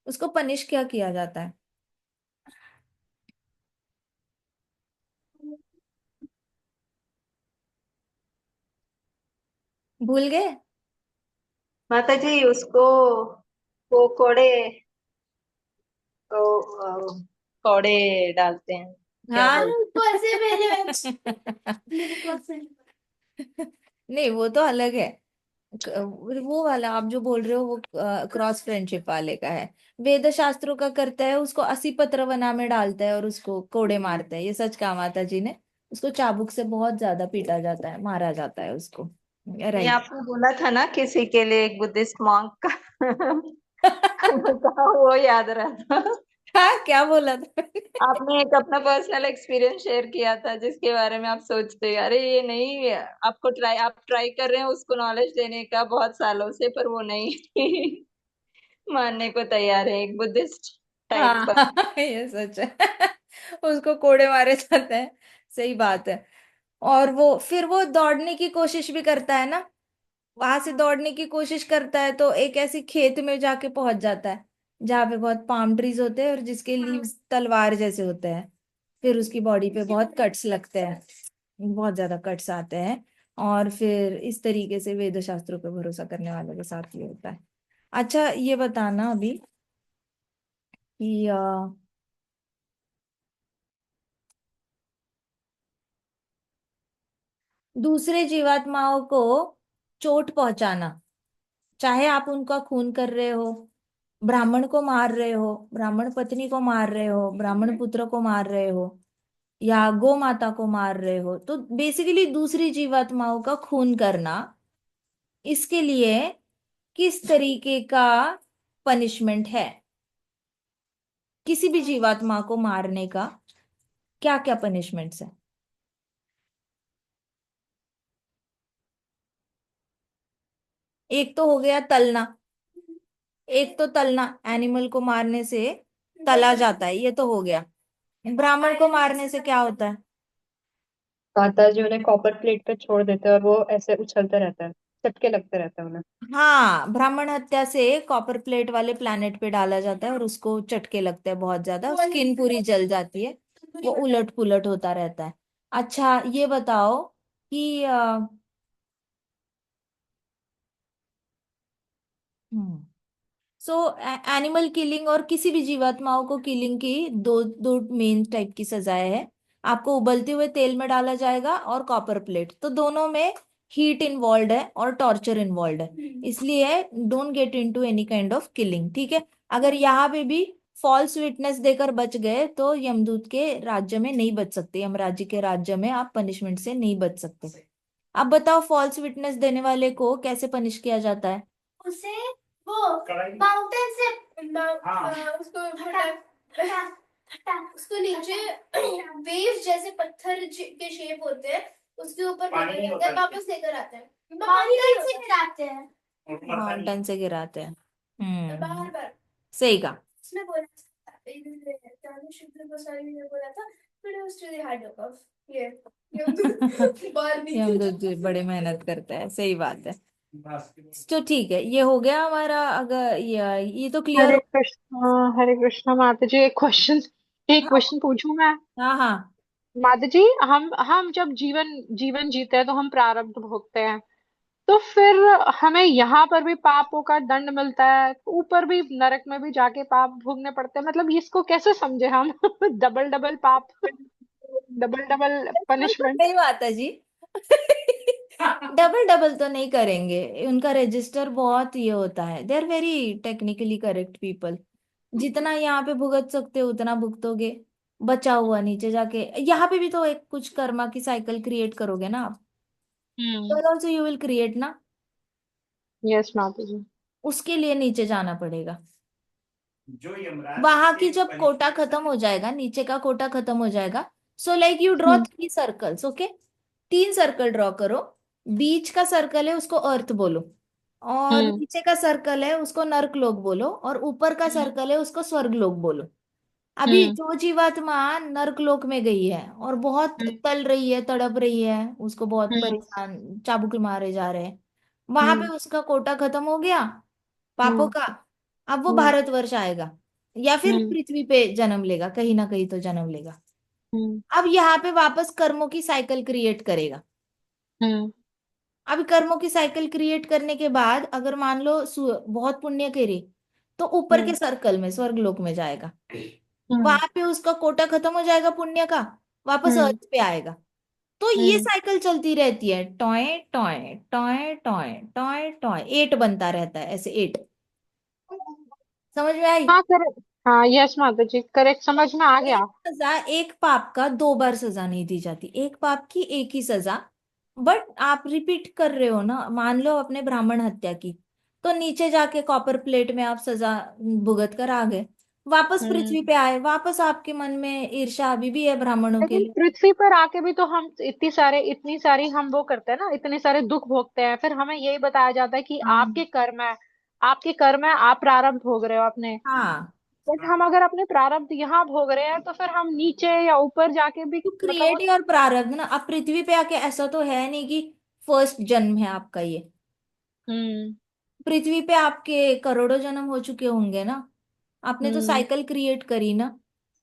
उसको पनिश क्या किया जाता है? भूल गए? माता जी उसको वो को कोड़े डालते हैं, क्या हाँ। बोलते ऊपर से मेरे को से नहीं, वो तो अलग है। वो वाला आप जो बोल रहे हो वो क्रॉस फ्रेंडशिप वाले का है। वेद शास्त्रों का करता है, उसको 80 पत्र में डालता है और उसको कोड़े मारता है। ये सच कहा माता जी ने। उसको चाबुक से बहुत ज्यादा पीटा जाता है, मारा जाता है उसको। ये राइट। आपने बोला था ना किसी के लिए एक बुद्धिस्ट मॉन्क का कहा वो याद रहा था। हाँ, क्या बोला था? आपने एक अपना पर्सनल एक्सपीरियंस शेयर किया था जिसके बारे में आप सोचते अरे ये नहीं, आपको आप ट्राई कर रहे हैं उसको नॉलेज देने का बहुत सालों से, पर वो नहीं मानने को तैयार है, एक बुद्धिस्ट टाइप का। हाँ, ये सच है। उसको कोड़े मारे जाते हैं। सही बात है। और वो फिर वो दौड़ने की कोशिश भी करता है ना, वहां से दौड़ने की कोशिश करता है तो एक ऐसी खेत में जाके पहुंच जाता है जहाँ पे बहुत पाम ट्रीज होते हैं और जिसके लीव्स तलवार जैसे होते हैं। फिर उसकी बॉडी पे बहुत कट्स लगते हैं, बहुत ज्यादा कट्स आते हैं। और फिर इस तरीके से वेद शास्त्रों पे भरोसा करने वालों के साथ ये होता है। अच्छा ये बताना अभी कि दूसरे जीवात्माओं को चोट पहुंचाना, चाहे आप उनका खून कर रहे हो, ब्राह्मण को मार रहे हो, ब्राह्मण पत्नी को मार रहे हो, ब्राह्मण पुत्र को मार रहे हो, या गौ माता को मार रहे हो, तो बेसिकली दूसरी जीवात्माओं का खून करना, इसके लिए किस तरीके का पनिशमेंट है? किसी भी जीवात्मा को मारने का क्या क्या पनिशमेंट्स है? एक तो हो गया तलना, एक तो तलना, एनिमल को मारने से तला जाता है, ये तो हो गया। ब्राह्मण को मारने से क्या होता है? माता जी उन्हें कॉपर प्लेट पे छोड़ देते हैं और वो ऐसे उछलते रहता है, चटके लगते रहते हैं उन्हें। हाँ, ब्राह्मण हत्या से कॉपर प्लेट वाले प्लैनेट पे डाला जाता है और उसको चटके लगते हैं बहुत ज्यादा, स्किन पूरी जल जाती है, वो उलट पुलट होता रहता है। अच्छा ये बताओ कि हम्म। सो एनिमल किलिंग और किसी भी जीवात्माओं को किलिंग की दो दो मेन टाइप की सजाएं है। आपको उबलते हुए तेल में डाला जाएगा और कॉपर प्लेट, तो दोनों में हीट इन्वॉल्व है और टॉर्चर इन्वॉल्व है, इसलिए don't get into any kind of killing, ठीक है। अगर यहाँ पे भी फॉल्स विटनेस देकर बच गए तो यमदूत के राज्य में नहीं बच सकते, यमराज्य के राज्य में आप पनिशमेंट से नहीं बच सकते। अब बताओ फॉल्स विटनेस देने वाले को कैसे पनिश किया जाता है? उसे वो माउंटेन से उसको उसको नीचे वेव्स जैसे पत्थर के शेप होते हैं, उसके ऊपर वापस लेकर आते हैं, माउंटेन से गिराते हैं, माउंटेन से गिराते हैं। बार बार। सही कहा। उसने बोला शुक्र गोस्वामी ने बोला था, but it was really hard work of ये बार नहीं यमदूत जी बड़े मेहनत करते हैं, सही बात है। तो ठीक है, ये हो गया हमारा। अगर ये तो क्लियर हो। हरे कृष्णा माता जी, एक हाँ क्वेश्चन पूछूं मैं? हाँ हाँ। माता जी, हम जब जीवन जीवन जीते हैं तो हम प्रारब्ध भोगते हैं, तो फिर हमें यहाँ पर भी पापों का दंड मिलता है, ऊपर भी नरक में भी जाके पाप भोगने पड़ते हैं, मतलब इसको कैसे समझे हम? डबल डबल पाप, डबल डबल बिल्कुल पनिशमेंट। नहीं माता जी। डबल डबल तो नहीं करेंगे, उनका रजिस्टर बहुत ये होता है, they are very technically correct people. जितना यहाँ पे भुगत सकते हो उतना भुगतोगे, बचा हुआ नीचे जाके यहाँ पे भी तो एक कुछ कर्मा की साइकिल क्रिएट करोगे ना आप, हम्म। ऑल्सो यू विल क्रिएट ना। यस माता जी। उसके लिए नीचे जाना पड़ेगा। जो यमराज वहां की से जब कोटा खत्म हो जाएगा, नीचे का कोटा खत्म हो जाएगा, so like you draw hmm. 3 circles, okay. 3 circle draw करो। बीच का सर्कल है उसको अर्थ बोलो, और हम्म। नीचे का सर्कल है उसको नर्क लोक बोलो, और ऊपर का हम्म। सर्कल है उसको स्वर्ग लोक बोलो। अभी हम्म। जो जीवात्मा नर्क लोक में गई है और बहुत हम्म। तल रही है, तड़प रही है, उसको बहुत हम्म। परेशान चाबुक मारे जा रहे हैं, वहां पे हम्म। उसका कोटा खत्म हो गया पापों हम्म। का। अब वो हम्म। भारतवर्ष आएगा या फिर हम्म। पृथ्वी पे जन्म लेगा, कहीं ना कहीं तो जन्म लेगा। हम्म। अब यहाँ पे वापस कर्मों की साइकिल क्रिएट करेगा। हम्म। अब कर्मों की साइकिल क्रिएट करने के बाद अगर मान लो बहुत पुण्य करे, तो ऊपर के हम्म। सर्कल में स्वर्ग लोक में जाएगा। हम्म। वहां पे उसका कोटा खत्म हो जाएगा पुण्य का, वापस हम्म। अर्थ पे आएगा। तो ये हम्म। साइकिल चलती रहती है, toy toy toy toy toy toy, 8 बनता रहता है ऐसे 8। समझ में आई? हाँ करेक्ट, हाँ यस माता जी, करेक्ट, समझ में आ गया। एक सजा, एक पाप का 2 बार सजा नहीं दी जाती, एक पाप की एक ही सजा। बट आप रिपीट कर रहे हो ना, मान लो अपने ब्राह्मण हत्या की, तो नीचे जाके कॉपर प्लेट में आप सजा भुगत कर आ गए, वापस पृथ्वी हम्म। पे आए, वापस आपके मन में ईर्ष्या अभी भी है ब्राह्मणों के लेकिन लिए। पृथ्वी पर आके भी तो हम इतनी सारी हम वो करते हैं ना, इतने सारे दुख भोगते हैं, फिर हमें यही बताया जाता है कि हाँ आपके कर्म है, आपके कर्म है, आप प्रारब्ध भोग रहे हो अपने। हाँ। बट हम अगर अपने प्रारब्ध यहाँ भोग रहे हैं, तो फिर हम नीचे या ऊपर जाके भी तो मतलब क्रिएट और प्रारब्ध ना, अब पृथ्वी पे आके ऐसा तो है नहीं कि फर्स्ट जन्म है आपका ये। हम्म। पृथ्वी पे आपके करोड़ों जन्म हो चुके होंगे ना, आपने तो हम्म। साइकिल क्रिएट करी ना।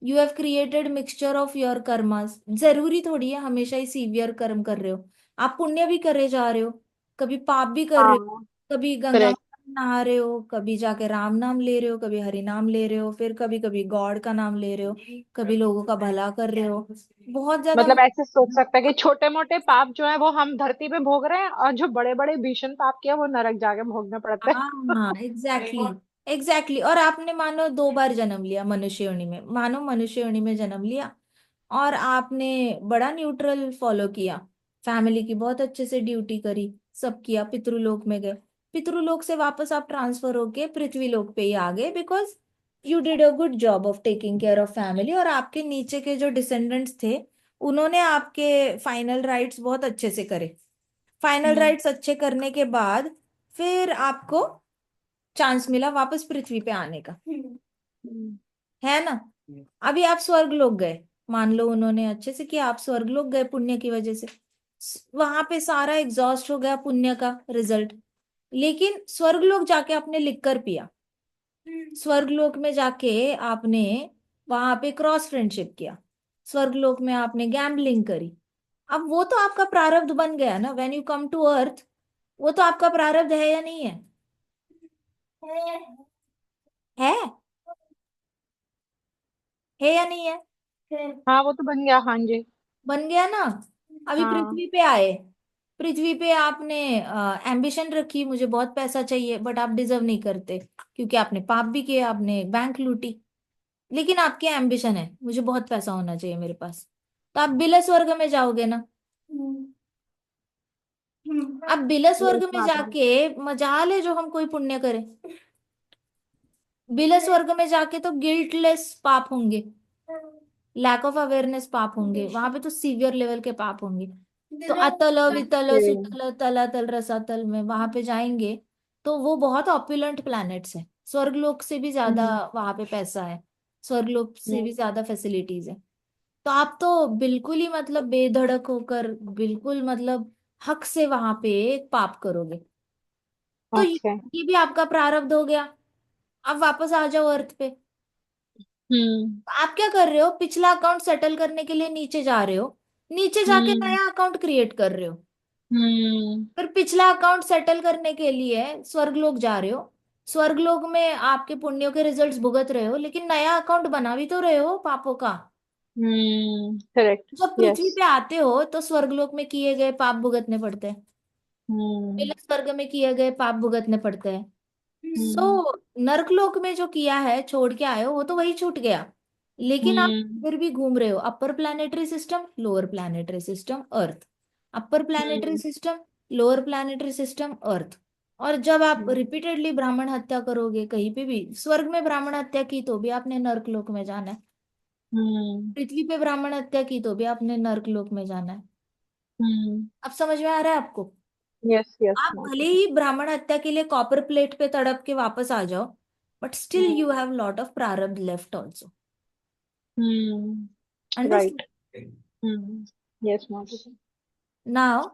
You have created mixture of your karmas, जरूरी थोड़ी है हमेशा ही सीवियर कर्म कर रहे हो, आप पुण्य भी करे जा रहे हो, कभी पाप भी कर रहे हाँ हो, कभी गंगा करेक्ट। में नहा रहे हो, कभी जाके राम नाम ले रहे हो, कभी हरि नाम ले रहे हो, फिर कभी कभी गॉड का नाम ले रहे हो, कभी लोगों का भला कर रहे हो, बहुत ज्यादा। मतलब ऐसे सोच सकते हैं कि छोटे मोटे पाप जो है वो हम धरती पे भोग रहे हैं, और जो बड़े बड़े भीषण पाप किया वो नरक जाके भोगने पड़ते हैं। हाँ एग्जैक्टली एग्जैक्टली। और आपने मानो 2 बार जन्म लिया मनुष्य योनि में, मानो मनुष्य योनि में जन्म लिया, और आपने बड़ा न्यूट्रल फॉलो किया, फैमिली की बहुत अच्छे से ड्यूटी करी, सब किया, पितृलोक में गए, पितृलोक से वापस आप ट्रांसफर होके पृथ्वी लोक पे ही आ गए, because you did a good job of taking care of family, और आपके नीचे के जो डिसेंडेंट्स थे उन्होंने आपके फाइनल राइट्स बहुत अच्छे से करे। फाइनल हम्म। राइट्स अच्छे करने के बाद फिर आपको चांस मिला वापस पृथ्वी पे आने का, हम्म। है ना। अभी आप स्वर्ग लोग गए, मान लो उन्होंने अच्छे से किया, आप स्वर्ग लोग गए पुण्य की वजह से, वहां पे सारा एग्जॉस्ट हो गया पुण्य का रिजल्ट, लेकिन स्वर्ग लोग जाके आपने लिख कर पिया, स्वर्ग लोक में जाके आपने वहां पे क्रॉस फ्रेंडशिप किया, स्वर्ग लोक में आपने गैम्बलिंग करी, अब वो तो आपका प्रारब्ध बन गया ना, when you come to earth, वो तो आपका प्रारब्ध है या नहीं है? है है या नहीं है? हाँ वो तो बन गया, हाँ जी। बन गया ना। अभी हाँ। पृथ्वी पे आए। पृथ्वी पे आपने एम्बिशन रखी, मुझे बहुत पैसा चाहिए, बट आप डिजर्व नहीं करते क्योंकि आपने पाप भी किया, आपने बैंक लूटी। लेकिन आपकी एम्बिशन है, मुझे बहुत पैसा होना चाहिए मेरे पास। तो आप बिला स्वर्ग में जाओगे ना। अब बिला यस स्वर्ग में माता जी। जाके मजाल है जो हम कोई पुण्य करें। बिला स्वर्ग में जाके तो गिल्टलेस पाप होंगे, लैक ऑफ अवेयरनेस पाप होंगे, वहां पे तो सीवियर लेवल के पाप होंगे। तो अतल वितल ओके। सुतल तलातल रसातल में वहां पे जाएंगे। तो वो बहुत ऑपुलेंट प्लैनेट्स है, स्वर्गलोक से भी ज्यादा हम्म। वहां पे पैसा है, स्वर्गलोक से हम्म। भी ज्यादा फैसिलिटीज है। तो आप तो बिल्कुल ही मतलब बेधड़क होकर, बिल्कुल मतलब हक से वहां पे एक पाप करोगे। तो ओके। ये भी आपका प्रारब्ध हो गया। आप वापस आ जाओ अर्थ पे। हम्म। आप क्या कर रहे हो, पिछला अकाउंट सेटल करने के लिए नीचे जा रहे हो, नीचे जाके हम्म। नया अकाउंट क्रिएट कर रहे हो। हम्म। फिर पिछला अकाउंट सेटल करने के लिए स्वर्गलोक जा रहे हो, स्वर्गलोक में आपके पुण्यों के रिजल्ट्स भुगत रहे हो, लेकिन नया अकाउंट बना भी तो रहे हो पापों का। करेक्ट। जब यस। पृथ्वी पे आते हो तो स्वर्गलोक में किए गए पाप भुगतने पड़ते हैं, हम्म। पहले स्वर्ग में किए गए पाप भुगतने पड़ते हैं। सो हम्म। नर्कलोक में जो किया है छोड़ के आए हो वो तो वही छूट गया। लेकिन आप हम्म। फिर भी घूम रहे हो, upper planetary system, lower planetary system, earth, upper planetary hmm. System, lower planetary system, earth. और जब आप हम्म। रिपीटेडली ब्राह्मण हत्या करोगे कहीं पे भी, स्वर्ग में ब्राह्मण हत्या की तो भी आपने नर्कलोक में जाना है, हम्म। पृथ्वी पे ब्राह्मण हत्या की तो भी आपने नर्कलोक में जाना है। हम्म। अब समझ में आ रहा है आपको? यस यस आप माता भले जी। ही ब्राह्मण हत्या के लिए कॉपर प्लेट पे तड़प के वापस आ जाओ, but still you hmm. Have lot of prarabdha left also. Right. Understood? Yes माता जी। नाउ।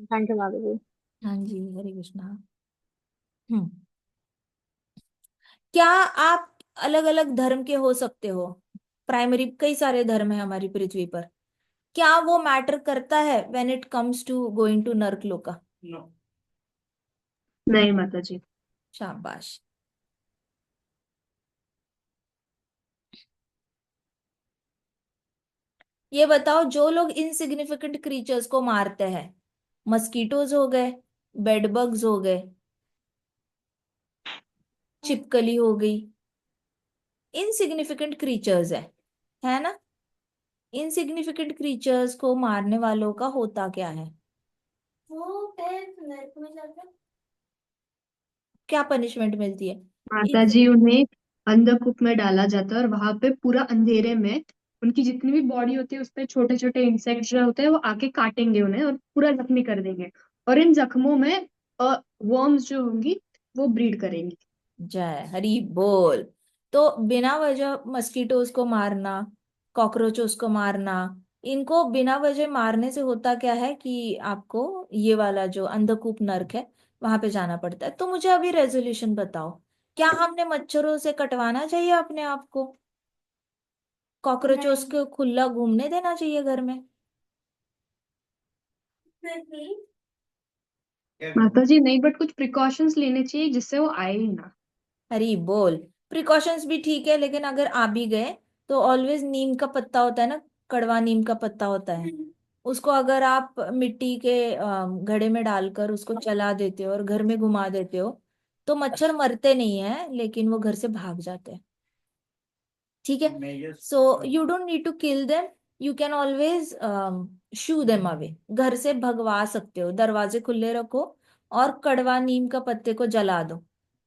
थैंक यू माता जी। हाँ जी, हरे कृष्णा। हम्म। क्या आप अलग अलग धर्म के हो सकते हो? प्राइमरी कई सारे धर्म है हमारी पृथ्वी पर। क्या वो मैटर करता है when it comes to going to Narakaloka? No. नहीं माता जी। शाबाश। ये बताओ, जो लोग इनसिग्निफिकेंट क्रीचर्स को मारते हैं, मस्कीटोज हो गए, बेड बग्स हो गए, छिपकली हो गई, इनसिग्निफिकेंट क्रीचर्स है ना? इनसिग्निफिकेंट क्रीचर्स को मारने वालों का होता क्या है? वो फिर नरक में जाकर क्या पनिशमेंट मिलती है? माता इन जी उन्हें अंधकूप में डाला जाता है और वहां पे पूरा अंधेरे में उनकी जितनी भी बॉडी होती है उस पे छोटे छोटे इंसेक्ट्स जो होते हैं वो आके काटेंगे उन्हें और पूरा जख्मी कर देंगे। और इन जख्मों में वर्म्स जो होंगी वो ब्रीड करेंगी। जय हरी बोल। तो बिना वजह मस्कीटोज को मारना, कॉकरोचोस को मारना, इनको बिना वजह मारने से होता क्या है कि आपको ये वाला जो अंधकूप नर्क है वहां पे जाना पड़ता है। तो मुझे अभी रेजोल्यूशन बताओ, क्या हमने मच्छरों से कटवाना चाहिए अपने आप को? कॉकरोचोस को खुला घूमने देना चाहिए घर में? नहीं। माता जी नहीं, बट कुछ प्रिकॉशंस लेने चाहिए जिससे वो आए ही ना। हरी बोल। प्रिकॉशंस भी ठीक है, लेकिन अगर आ भी गए तो ऑलवेज नीम का पत्ता होता है ना, कड़वा नीम का पत्ता होता है, उसको अगर आप मिट्टी के घड़े में डालकर उसको जला देते हो और घर में घुमा देते हो तो मच्छर मरते नहीं है, लेकिन वो घर से भाग जाते हैं। ठीक है, so you don't need to kill them, you can always shoo them away, घर से भगवा सकते हो, दरवाजे खुले रखो और कड़वा नीम का पत्ते को जला दो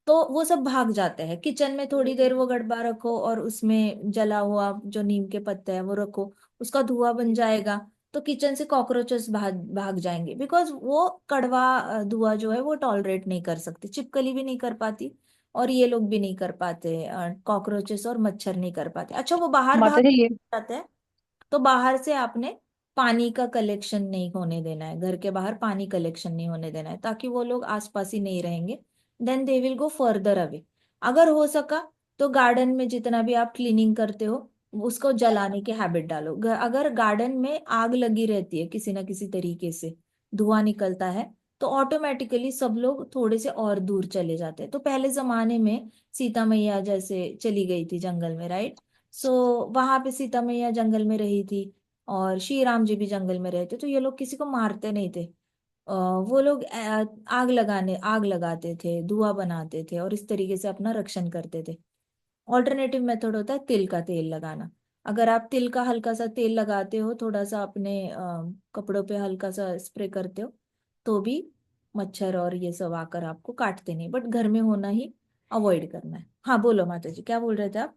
तो वो सब भाग जाते हैं। किचन में थोड़ी देर वो गड़बा रखो और उसमें जला हुआ जो नीम के पत्ते हैं वो रखो, उसका धुआं बन जाएगा तो किचन से कॉकरोचेस भाग भाग जाएंगे, बिकॉज वो कड़वा धुआं जो है वो टॉलरेट नहीं कर सकती, छिपकली भी नहीं कर पाती और ये लोग भी नहीं कर पाते, कॉकरोचेस और मच्छर नहीं कर पाते। अच्छा, वो बाहर माता भाग जी ये जाते हैं तो बाहर से आपने पानी का कलेक्शन नहीं होने देना है, घर के बाहर पानी कलेक्शन नहीं होने देना है, ताकि वो लोग आसपास ही नहीं रहेंगे, then they will go further away. अगर हो सका तो गार्डन में जितना भी आप क्लीनिंग करते हो उसको जलाने की हैबिट डालो। अगर गार्डन में आग लगी रहती है किसी ना किसी तरीके से, धुआं निकलता है, तो ऑटोमेटिकली सब लोग थोड़े से और दूर चले जाते हैं। तो पहले जमाने में सीता मैया जैसे चली गई थी जंगल में, राइट? सो वहां पे सीता मैया जंगल में रही थी और श्री राम जी भी जंगल में रहते, तो ये लोग किसी को मारते नहीं थे। वो लोग आग लगाते थे, धुआं बनाते थे और इस तरीके से अपना रक्षण करते थे। ऑल्टरनेटिव मेथड होता है तिल का तेल लगाना। अगर आप तिल का हल्का सा तेल लगाते हो, थोड़ा सा अपने कपड़ों पे हल्का सा स्प्रे करते हो, तो भी मच्छर और ये सब आकर आपको काटते नहीं, बट घर में होना ही अवॉइड करना है। हाँ बोलो माता जी, क्या बोल रहे थे आप?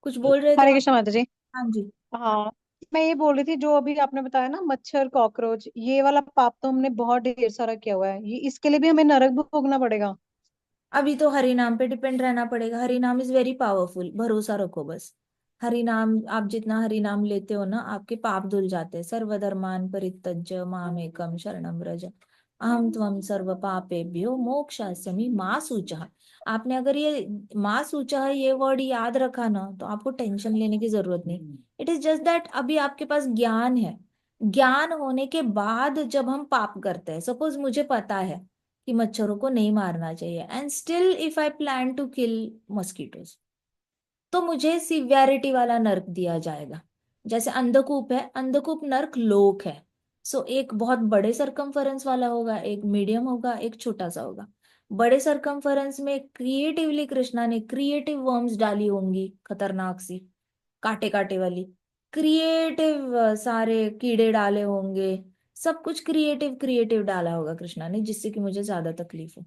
कुछ बोल रहे थे हरे माता? कृष्ण माता जी। हाँ जी। हाँ, मैं ये बोल रही थी जो अभी आपने बताया ना, मच्छर कॉकरोच, ये वाला पाप तो हमने बहुत ढेर सारा किया हुआ है, ये इसके लिए भी हमें नरक भोगना पड़ेगा। अभी तो हरि नाम पे डिपेंड रहना पड़ेगा। हरि नाम इज वेरी पावरफुल, भरोसा रखो बस। हरि नाम, आप जितना हरि नाम लेते हो ना, आपके पाप धुल जाते हैं। सर्वधर्मान परित्यज्य मामेकम शरणम व्रज, अहम त्वं सर्व पापेभ्यो मोक्षास्यमि माँ सूचः। आपने अगर ये माँ सूचः ये वर्ड याद रखा ना, तो आपको टेंशन लेने की जरूरत नहीं। इट इज जस्ट दैट अभी आपके पास ज्ञान है। ज्ञान होने के बाद जब हम पाप करते हैं, सपोज मुझे पता है कि मच्छरों को नहीं मारना चाहिए, and still if I plan to kill mosquitoes, तो मुझे सिवियरिटी वाला नर्क दिया जाएगा। जैसे अंधकूप है, अंधकूप नर्क लोक है। सो एक बहुत बड़े सरकमफरेंस वाला होगा, एक मीडियम होगा, एक छोटा सा होगा। बड़े सरकमफरेंस में क्रिएटिवली कृष्णा ने क्रिएटिव वर्म्स डाली होंगी, खतरनाक सी, कांटे कांटे वाली। क्रिएटिव सारे कीड़े डाले होंगे। सब कुछ क्रिएटिव क्रिएटिव डाला होगा कृष्णा ने, जिससे कि मुझे ज्यादा तकलीफ हो।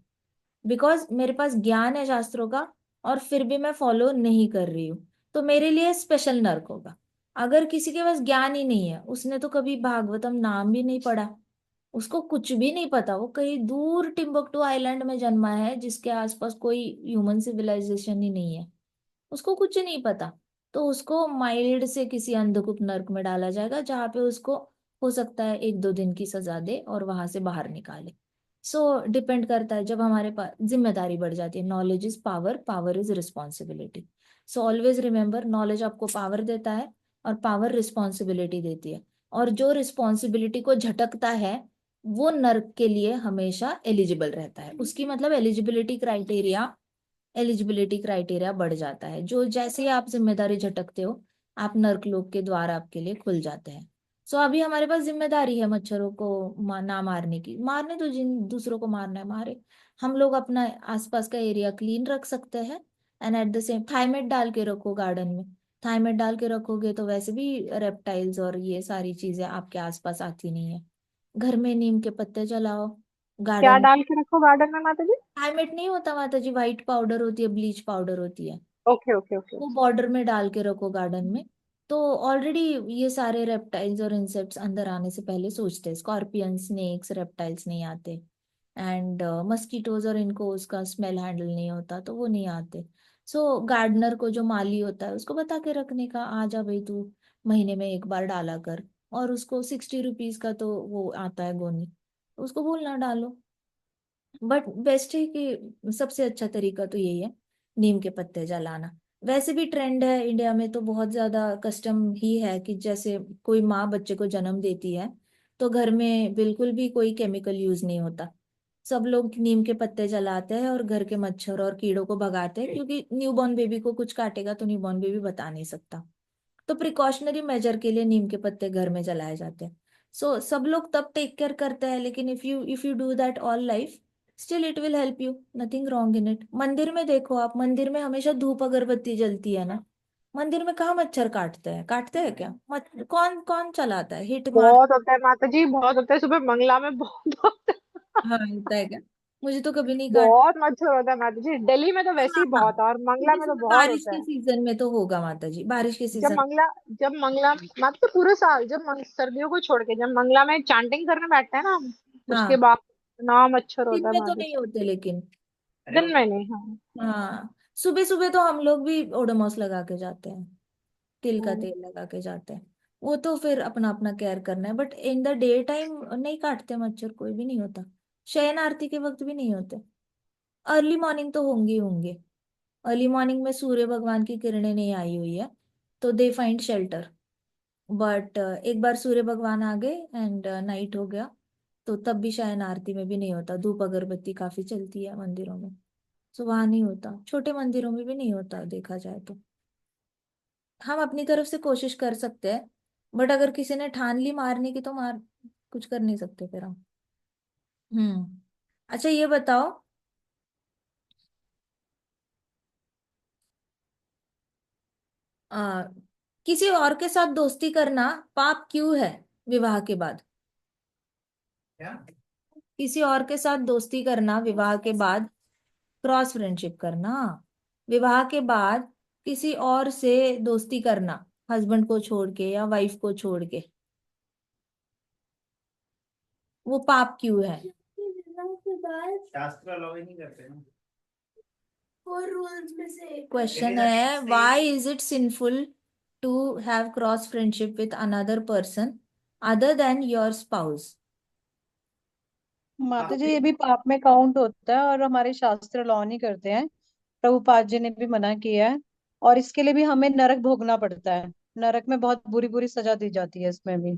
बिकॉज मेरे पास ज्ञान है शास्त्रों का, और फिर भी मैं फॉलो नहीं कर रही हूँ, तो मेरे लिए स्पेशल नर्क होगा। अगर किसी के पास ज्ञान ही नहीं है, उसने तो कभी भागवतम नाम भी नहीं पढ़ा, उसको कुछ भी नहीं पता, वो कहीं दूर टिम्बकटू आइलैंड में जन्मा है जिसके आसपास कोई ह्यूमन सिविलाइजेशन ही नहीं है, उसको कुछ नहीं पता, तो उसको माइल्ड से किसी अंधकूप नर्क में डाला जाएगा, जहाँ पे उसको हो सकता है 1-2 दिन की सजा दे और वहां से बाहर निकाले। सो डिपेंड करता है, जब हमारे पास जिम्मेदारी बढ़ जाती है। Knowledge is power, power is responsibility. So always remember, knowledge आपको पावर देता है और पावर रिस्पॉन्सिबिलिटी देती है। और जो रिस्पॉन्सिबिलिटी को झटकता है, वो नर्क के लिए हमेशा एलिजिबल रहता है। उसकी मतलब एलिजिबिलिटी क्राइटेरिया बढ़ जाता है। जो जैसे ही आप जिम्मेदारी झटकते हो, आप नर्कलोक के द्वार आपके लिए खुल जाते हैं। सो अभी हमारे पास जिम्मेदारी है मच्छरों को ना मारने की। मारने तो जिन दूसरों को मारना है मारे। हम लोग अपना आसपास का एरिया क्लीन रख सकते हैं, and at the same Thimet डाल के रखो गार्डन में। थाइमेट डाल के रखोगे तो वैसे भी रेप्टाइल्स और ये सारी चीजें आपके आसपास आती नहीं है। घर में नीम के पत्ते जलाओ, क्या गार्डन। डाल के रखो गार्डन में माता जी? थाइमेट नहीं होता माता जी, व्हाइट पाउडर होती है, ब्लीच पाउडर होती है, ओके ओके ओके। वो बॉर्डर में डाल के रखो गार्डन में। तो ऑलरेडी ये सारे रेप्टाइल्स और इंसेक्ट्स अंदर आने से पहले सोचते हैं, स्कॉर्पियन स्नेक्स रेप्टाइल्स नहीं आते, एंड मस्कीटोज और इनको उसका स्मेल हैंडल नहीं होता, तो वो नहीं आते। सो गार्डनर को, जो माली होता है, उसको बता के रखने का, आ जा भाई तू महीने में एक बार डाला कर। और उसको 60 रुपीज का तो वो आता है गोनी, उसको बोलना डालो। बट बेस्ट है कि सबसे अच्छा तरीका तो यही है, नीम के पत्ते जलाना। वैसे भी ट्रेंड है इंडिया में, तो बहुत ज्यादा कस्टम ही है कि जैसे कोई माँ बच्चे को जन्म देती है, तो घर में बिल्कुल भी कोई केमिकल यूज नहीं होता। सब लोग नीम के पत्ते जलाते हैं और घर के मच्छर और कीड़ों को भगाते हैं, क्योंकि न्यूबॉर्न बेबी को कुछ काटेगा तो न्यूबॉर्न बेबी बता नहीं सकता। तो प्रिकॉशनरी मेजर के लिए नीम के पत्ते घर में जलाए जाते हैं। सो सब लोग तब टेक केयर करते हैं, लेकिन if you do that all life, still it will help you, nothing wrong in it. मंदिर में देखो आप, मंदिर में हमेशा धूप अगरबत्ती जलती है ना। मंदिर में कहाँ मच्छर काटते हैं क्या? कौन कौन चलाता है, हिट मार। बहुत होता है माता जी, बहुत होता है, सुबह मंगला में बहुत होता है। हाँ होता है क्या? मुझे तो कभी नहीं काट। बहुत मच्छर होता है माता जी, दिल्ली में तो वैसे हाँ ही हाँ, बहुत है, और मंगला सुबह में तो सुबह बहुत बारिश होता के है। सीजन में तो होगा माता जी, बारिश के जब सीजन। मंगला जब मंगला माता तो पूरे साल, जब सर्दियों को छोड़ के जब मंगला में चैंटिंग करने बैठते हैं ना हम, उसके हाँ, बाद इतना मच्छर दिन होता है में तो माता नहीं जी। होते लेकिन। अरे दिन में नहीं, हाँ। हाँ, सुबह सुबह तो हम लोग भी ओडोमॉस लगा के जाते हैं, तिल का हम्म। तेल लगा के जाते हैं। वो तो फिर अपना अपना केयर करना है, but in the day time नहीं काटते मच्छर, कोई भी नहीं होता। शयन आरती के वक्त भी नहीं होते। अर्ली मॉर्निंग तो होंगे ही होंगे। अर्ली मॉर्निंग में सूर्य भगवान की किरणें नहीं आई हुई है, तो दे फाइंड शेल्टर। बट एक बार सूर्य भगवान आ गए एंड नाइट हो गया, तो तब भी शयन आरती में भी नहीं होता। धूप अगरबत्ती काफी चलती है मंदिरों में, तो वहां नहीं होता। छोटे मंदिरों में भी नहीं होता देखा जाए तो। हम अपनी तरफ से कोशिश कर सकते हैं, बट अगर किसी ने ठान ली मारने की तो मार, कुछ कर नहीं सकते फिर हम। अच्छा ये बताओ, आ, किसी और के साथ दोस्ती करना पाप क्यों है विवाह के बाद? क्या? किसी और के साथ दोस्ती करना विवाह के बाद, क्रॉस फ्रेंडशिप करना विवाह के बाद, किसी और से दोस्ती करना, हस्बैंड को छोड़ के या वाइफ को छोड़ के, वो पाप क्यों है? विवाह के बाद शास्त्र अलाउ ही नहीं करते ना। 4 रूल्स में से एक क्वेश्चन It is है, a why is it sinful to have cross friendship with another person other than your spouse? माता जी, काफी ये भी पाप में काउंट होता है और हमारे शास्त्र लॉ नहीं करते हैं। प्रभुपाद जी ने भी मना किया है, और इसके लिए भी हमें नरक भोगना पड़ता है। नरक में बहुत बुरी बुरी सजा दी जाती है इसमें भी।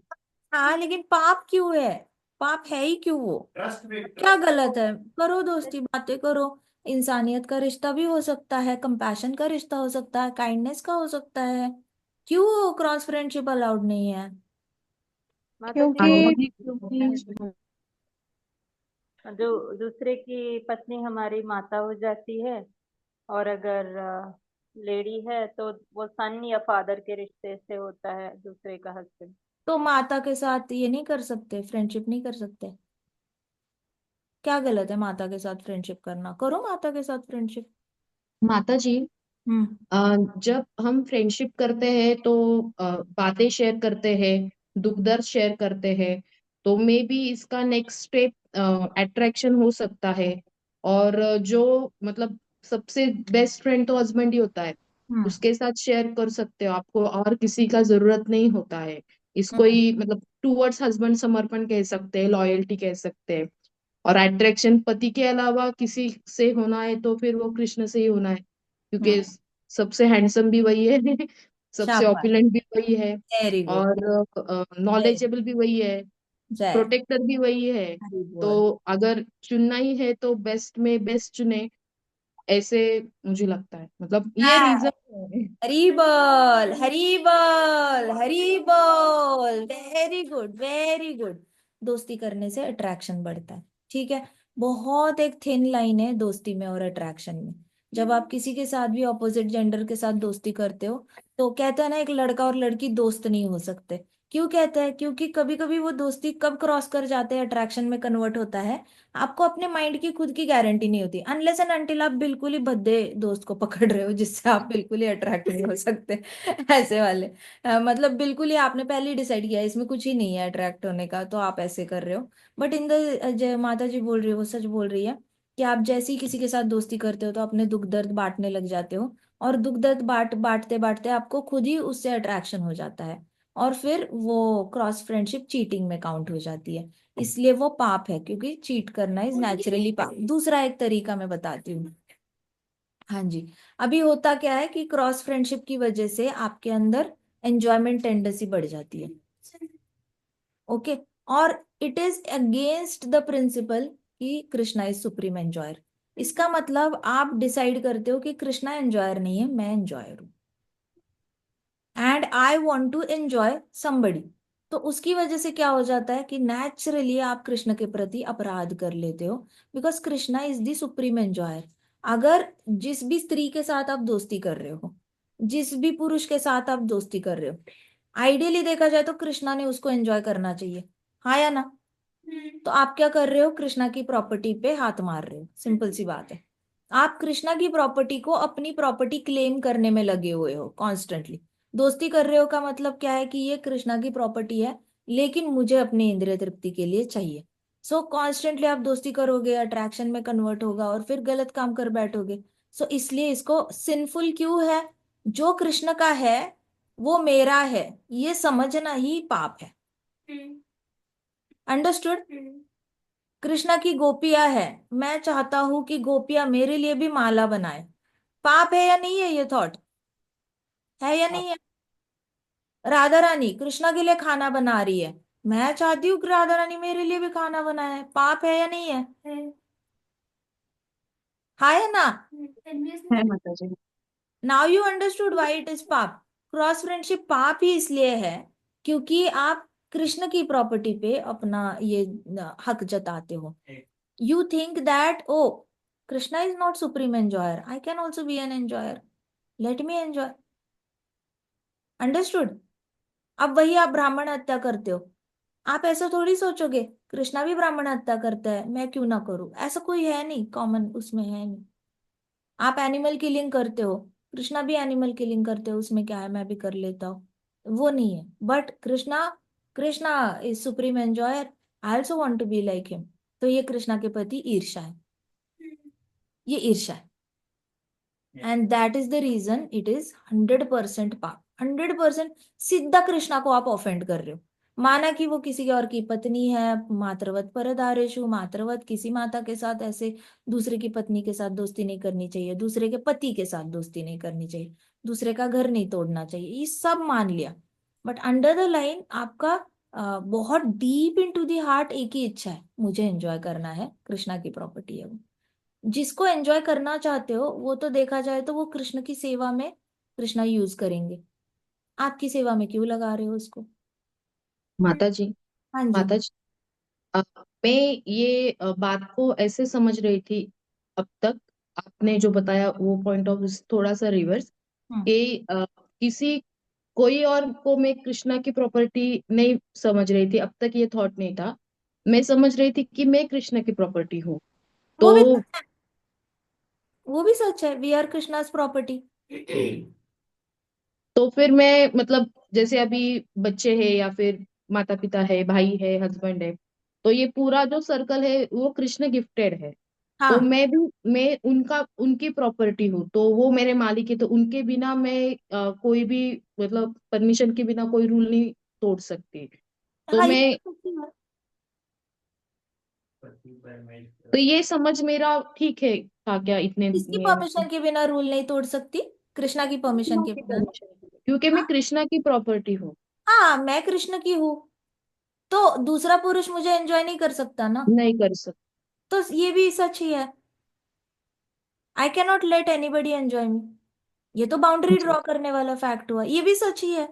हाँ लेकिन पाप क्यों है? पाप है ही क्यों वो? ट्रस्ट भी क्या गलत है? करो दोस्ती, बातें करो। इंसानियत का रिश्ता भी हो सकता है, कंपैशन का रिश्ता हो सकता है, काइंडनेस का हो सकता है। क्यों क्रॉस फ्रेंडशिप अलाउड नहीं है? माता जी क्योंकि वो क्योंकि जो दूसरे की पत्नी हमारी माता हो जाती है, और अगर लेडी है तो वो सन या फादर के रिश्ते से होता है दूसरे का हस्बैंड। तो माता के साथ ये नहीं कर सकते, फ्रेंडशिप नहीं कर सकते? क्या गलत है माता के साथ फ्रेंडशिप करना? करो माता के साथ फ्रेंडशिप। माता जी, हम्म। जब हम फ्रेंडशिप करते हैं तो बातें शेयर करते हैं, दुख दर्द शेयर करते हैं, तो मे बी इसका नेक्स्ट स्टेप अट्रैक्शन हो सकता है। और जो मतलब सबसे बेस्ट फ्रेंड तो हस्बैंड ही होता है, हम्म। उसके साथ शेयर कर सकते हो, आपको और किसी का जरूरत नहीं होता है। इसको हम्म। ही मतलब टूवर्ड्स हस्बैंड समर्पण कह सकते हैं, लॉयल्टी कह सकते हैं। और अट्रैक्शन पति के अलावा किसी से होना है तो फिर वो कृष्ण से ही होना है, क्योंकि हम्म। सबसे हैंडसम भी वही है सबसे शाबाश। ऑपुलेंट भी वही है, वेरी गुड। और वेरी। नॉलेजेबल भी वही है, जय। प्रोटेक्टर भी वही है। हरी तो बोल। अगर चुनना ही है तो बेस्ट में बेस्ट चुने, ऐसे मुझे लगता है, मतलब ये रीजन है। हरी बोल, हरी बोल, हरी बोल। Very good, very good. दोस्ती करने से अट्रैक्शन बढ़ता है, ठीक है। बहुत एक थिन लाइन है दोस्ती में और अट्रैक्शन में। जब आप किसी के साथ भी ऑपोजिट जेंडर के साथ दोस्ती करते हो, तो कहते हैं ना, एक लड़का और लड़की दोस्त नहीं हो सकते। क्यों कहते हैं? क्योंकि कभी कभी वो दोस्ती कब क्रॉस कर जाते हैं, अट्रैक्शन में कन्वर्ट होता है, आपको अपने माइंड की खुद की गारंटी नहीं होती, अनलेस एंड अनटिल आप बिल्कुल ही भद्दे दोस्त को पकड़ रहे हो जिससे आप बिल्कुल ही अट्रैक्ट नहीं हो सकते। ऐसे वाले, मतलब बिल्कुल ही आपने पहले ही डिसाइड किया है, इसमें कुछ ही नहीं है अट्रैक्ट होने का, तो आप ऐसे कर रहे हो। बट इन द माता जी बोल रही है, वो सच बोल रही है कि आप जैसे ही किसी के साथ दोस्ती करते हो तो अपने दुख दर्द बांटने लग जाते हो, और दुख दर्द बांटते बांटते आपको खुद ही उससे अट्रैक्शन हो जाता है, और फिर वो क्रॉस फ्रेंडशिप चीटिंग में काउंट हो जाती है। इसलिए वो पाप है, क्योंकि चीट करना इज नेचुरली पाप। दूसरा एक तरीका मैं बताती हूँ। हाँ जी। अभी होता क्या है कि क्रॉस फ्रेंडशिप की वजह से आपके अंदर एंजॉयमेंट टेंडेंसी बढ़ जाती है, ओके। और it is against the principle कि कृष्णा इज सुप्रीम एंजॉयर। इसका मतलब आप डिसाइड करते हो कि कृष्णा एंजॉयर नहीं है, मैं एंजॉयर हूँ, and I want to enjoy somebody. तो उसकी वजह से क्या हो जाता है कि नेचुरली आप कृष्ण के प्रति अपराध कर लेते हो, because Krishna is the supreme enjoyer. अगर जिस भी स्त्री के साथ आप दोस्ती कर रहे हो, जिस भी पुरुष के साथ आप दोस्ती कर रहे हो, आइडियली देखा जाए तो कृष्णा ने उसको एंजॉय करना चाहिए, हाँ या ना? तो आप क्या कर रहे हो? कृष्णा की प्रॉपर्टी पे हाथ मार रहे हो, सिंपल सी बात है। आप कृष्णा की प्रॉपर्टी को अपनी प्रॉपर्टी क्लेम करने में लगे हुए हो कॉन्स्टेंटली। दोस्ती कर रहे हो का मतलब क्या है कि ये कृष्णा की प्रॉपर्टी है, लेकिन मुझे अपनी इंद्रिय तृप्ति के लिए चाहिए। सो कॉन्स्टेंटली आप दोस्ती करोगे, अट्रैक्शन में कन्वर्ट होगा और फिर गलत काम कर बैठोगे। सो इसलिए इसको सिंफुल क्यों है? जो कृष्ण का है वो मेरा है, ये समझना ही पाप है। अंडरस्टूड? कृष्णा की गोपियां है, मैं चाहता हूं कि गोपियां मेरे लिए भी माला बनाए। पाप है या नहीं है? ये थॉट है या नहीं है? राधा रानी कृष्णा के लिए खाना बना रही है, मैं चाहती हूँ कि राधा रानी मेरे लिए भी खाना बनाए, पाप है या नहीं है? हाँ है ना? है माता जी। Now you understood why it is paap. Cross friendship पाप ही इसलिए है क्योंकि आप कृष्ण की प्रॉपर्टी पे अपना ये हक जताते हो। You think that oh Krishna is not supreme enjoyer, I can also be an enjoyer, let me enjoy. Understood? अब वही आप ब्राह्मण हत्या करते हो, आप ऐसा थोड़ी सोचोगे कृष्णा भी ब्राह्मण हत्या करता है, मैं क्यों ना करूं, ऐसा कोई है नहीं, कॉमन उसमें है नहीं। आप एनिमल किलिंग करते हो, कृष्णा भी एनिमल किलिंग करते हो, उसमें क्या है, मैं भी कर लेता हूँ, वो नहीं है। But Krishna, Krishna is supreme enjoyer, I also want to be like him. तो ये कृष्णा के प्रति ईर्ष्या है, ये ईर्ष्या है। And that is the reason it is 100% पाप। 100% सीधा कृष्णा को आप ऑफेंड कर रहे हो। माना कि वो किसी और की पत्नी है, मातृवत परदारेषु, मातृवत किसी माता के साथ ऐसे दूसरे की पत्नी के साथ दोस्ती नहीं करनी चाहिए, दूसरे के पति के साथ दोस्ती नहीं करनी चाहिए, दूसरे का घर नहीं तोड़ना चाहिए, ये सब मान लिया। बट अंडर द लाइन आपका बहुत deep in to the heart एक ही इच्छा है, मुझे एंजॉय करना है, कृष्णा की प्रॉपर्टी है वो। जिसको एंजॉय करना चाहते हो वो तो देखा जाए तो वो कृष्ण की सेवा में कृष्णा यूज करेंगे, आपकी सेवा में क्यों लगा रहे हो उसको? माता जी, हाँ जी। माता जी, अ, मैं ये बात को ऐसे समझ रही थी अब तक। आपने जो बताया वो पॉइंट ऑफ थोड़ा सा रिवर्स, हम्म। कि किसी कोई और को मैं कृष्णा की प्रॉपर्टी नहीं समझ रही थी अब तक, ये थॉट नहीं था। मैं समझ रही थी कि मैं कृष्ण की प्रॉपर्टी हूँ। वो भी तो सच है, वो भी सच है, वी आर कृष्णास प्रॉपर्टी। तो फिर मैं मतलब जैसे अभी बच्चे हैं या फिर माता पिता है, भाई है, हस्बैंड है, तो ये पूरा जो सर्कल है वो कृष्ण गिफ्टेड है। तो हाँ, मैं उनका उनकी प्रॉपर्टी हूँ, तो वो मेरे मालिक है, तो उनके बिना मैं कोई भी मतलब परमिशन के बिना कोई रूल नहीं तोड़ सकती। तो हाँ ये मैं तो सच्ची है। तो ये समझ मेरा ठीक है था क्या इतने किसकी में? परमिशन के बिना रूल नहीं तोड़ सकती? कृष्णा की परमिशन के बिना ना। क्योंकि मैं हाँ, कृष्णा की प्रॉपर्टी हूँ। हाँ मैं कृष्ण की हूँ, तो दूसरा पुरुष मुझे एंजॉय नहीं कर सकता ना। नहीं कर सकती। तो ये भी सच ही है, I can not let anybody enjoy me. ये तो बाउंड्री जी। ड्रॉ करने वाला फैक्ट हुआ। ये भी सच ही है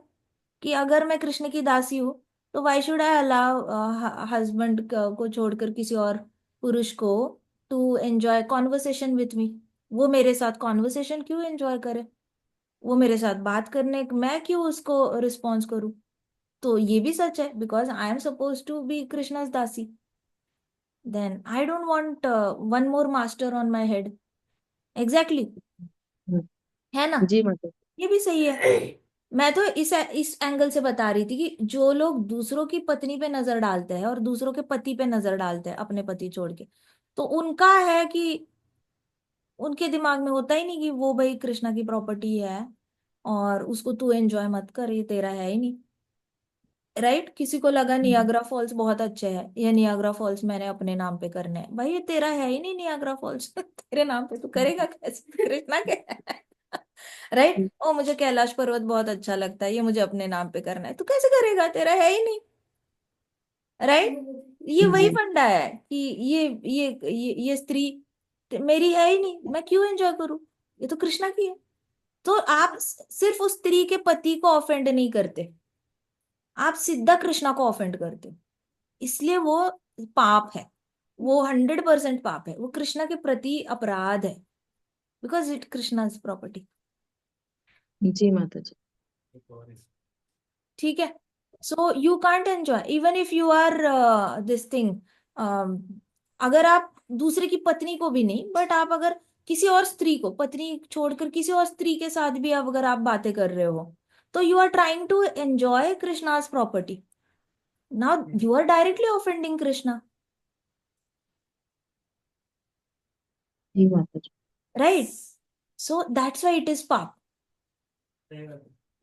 कि अगर मैं कृष्ण की दासी हूँ तो why should I allow husband को छोड़कर किसी और पुरुष को to enjoy conversation with me. वो मेरे साथ कॉन्वर्सेशन क्यों एंजॉय करे, वो मेरे साथ बात करने, मैं क्यों उसको रिस्पॉन्स करूँ? तो ये भी सच है, because I am suppose to be Krishna's dasi, then I don't want one more master on my head. Exactly, है ना? जी मतलब। ये भी सही है। मैं तो इस एंगल से बता रही थी कि जो लोग दूसरों की पत्नी पे नजर डालते हैं और दूसरों के पति पे नजर डालते हैं अपने पति छोड़ के, तो उनका है कि उनके दिमाग में होता ही नहीं कि वो भाई कृष्णा की प्रॉपर्टी है और उसको तू एंजॉय मत कर, ये तेरा है ही नहीं। राइट? किसी को लगा नियाग्रा फॉल्स बहुत अच्छे है, ये नियाग्रा फॉल्स मैंने अपने नाम पे करने हैं, भाई ये तेरा है ही नहीं नियाग्रा फॉल्स। तेरे नाम पे तू करेगा कैसे? कृष्णा के राइट? ओ मुझे कैलाश पर्वत बहुत अच्छा लगता है, ये मुझे अपने नाम पे करना है, तू कैसे करेगा, तेरा है ही नहीं। राइट? ये वही जी। फंडा है कि ये स्त्री मेरी है ही नहीं, मैं क्यों एंजॉय करूं, ये तो कृष्णा की है। तो आप सिर्फ उस स्त्री के पति को ऑफेंड नहीं करते, आप सीधा कृष्णा को ऑफेंड करते हो, इसलिए वो पाप है, वो 100% पाप है, वो कृष्णा के प्रति अपराध है, बिकॉज इट कृष्णाज प्रॉपर्टी। जी माता जी। ठीक है? So you can't enjoy even if you are this thing. अगर आप दूसरे की पत्नी को भी नहीं, बट आप अगर किसी और स्त्री को, पत्नी छोड़कर किसी और स्त्री के साथ भी अब अगर आप बातें कर रहे हो, तो you are trying to enjoy Krishna's property. Now you are directly offending Krishna. जी माता जी। Right? So that's why it is paap.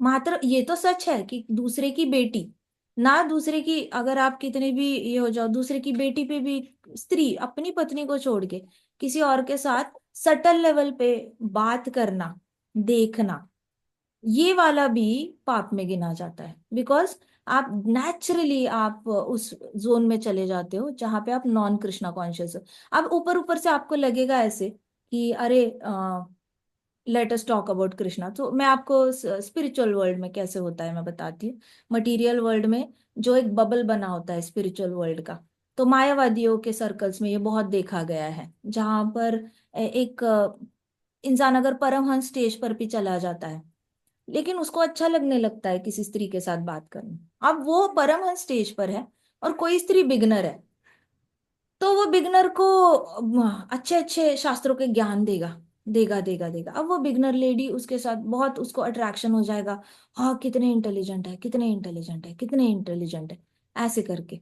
मात्र ये तो सच है कि दूसरे की बेटी, ना दूसरे की, अगर आप कितने भी ये हो जाओ, दूसरे की बेटी पे भी स्त्री अपनी पत्नी को छोड़ के किसी और के साथ सटल लेवल पे बात करना, देखना, ये वाला भी पाप में गिना जाता है, बिकॉज आप नेचुरली आप उस जोन में चले जाते हो जहां पे आप नॉन कृष्णा कॉन्शियस हो। अब ऊपर ऊपर से आपको लगेगा ऐसे कि अरे let us talk about Krishna, तो मैं आपको स्पिरिचुअल वर्ल्ड में कैसे होता है मैं बताती हूँ। मटेरियल वर्ल्ड में जो एक बबल बना होता है स्पिरिचुअल वर्ल्ड का, तो मायावादियों के सर्कल्स में ये बहुत देखा गया है, जहां पर एक इंसान अगर परमहंस स्टेज पर भी चला जाता है, लेकिन उसको अच्छा लगने लगता है किसी स्त्री के साथ बात करना। अब वो परमहंस स्टेज पर है और कोई स्त्री बिगनर है, तो वो बिगनर को अच्छे अच्छे शास्त्रों के ज्ञान देगा, देगा देगा देगा। अब वो बिगनर लेडी उसके साथ बहुत उसको अट्रैक्शन हो जाएगा, हाँ कितने इंटेलिजेंट है, कितने इंटेलिजेंट है, कितने इंटेलिजेंट है, ऐसे करके।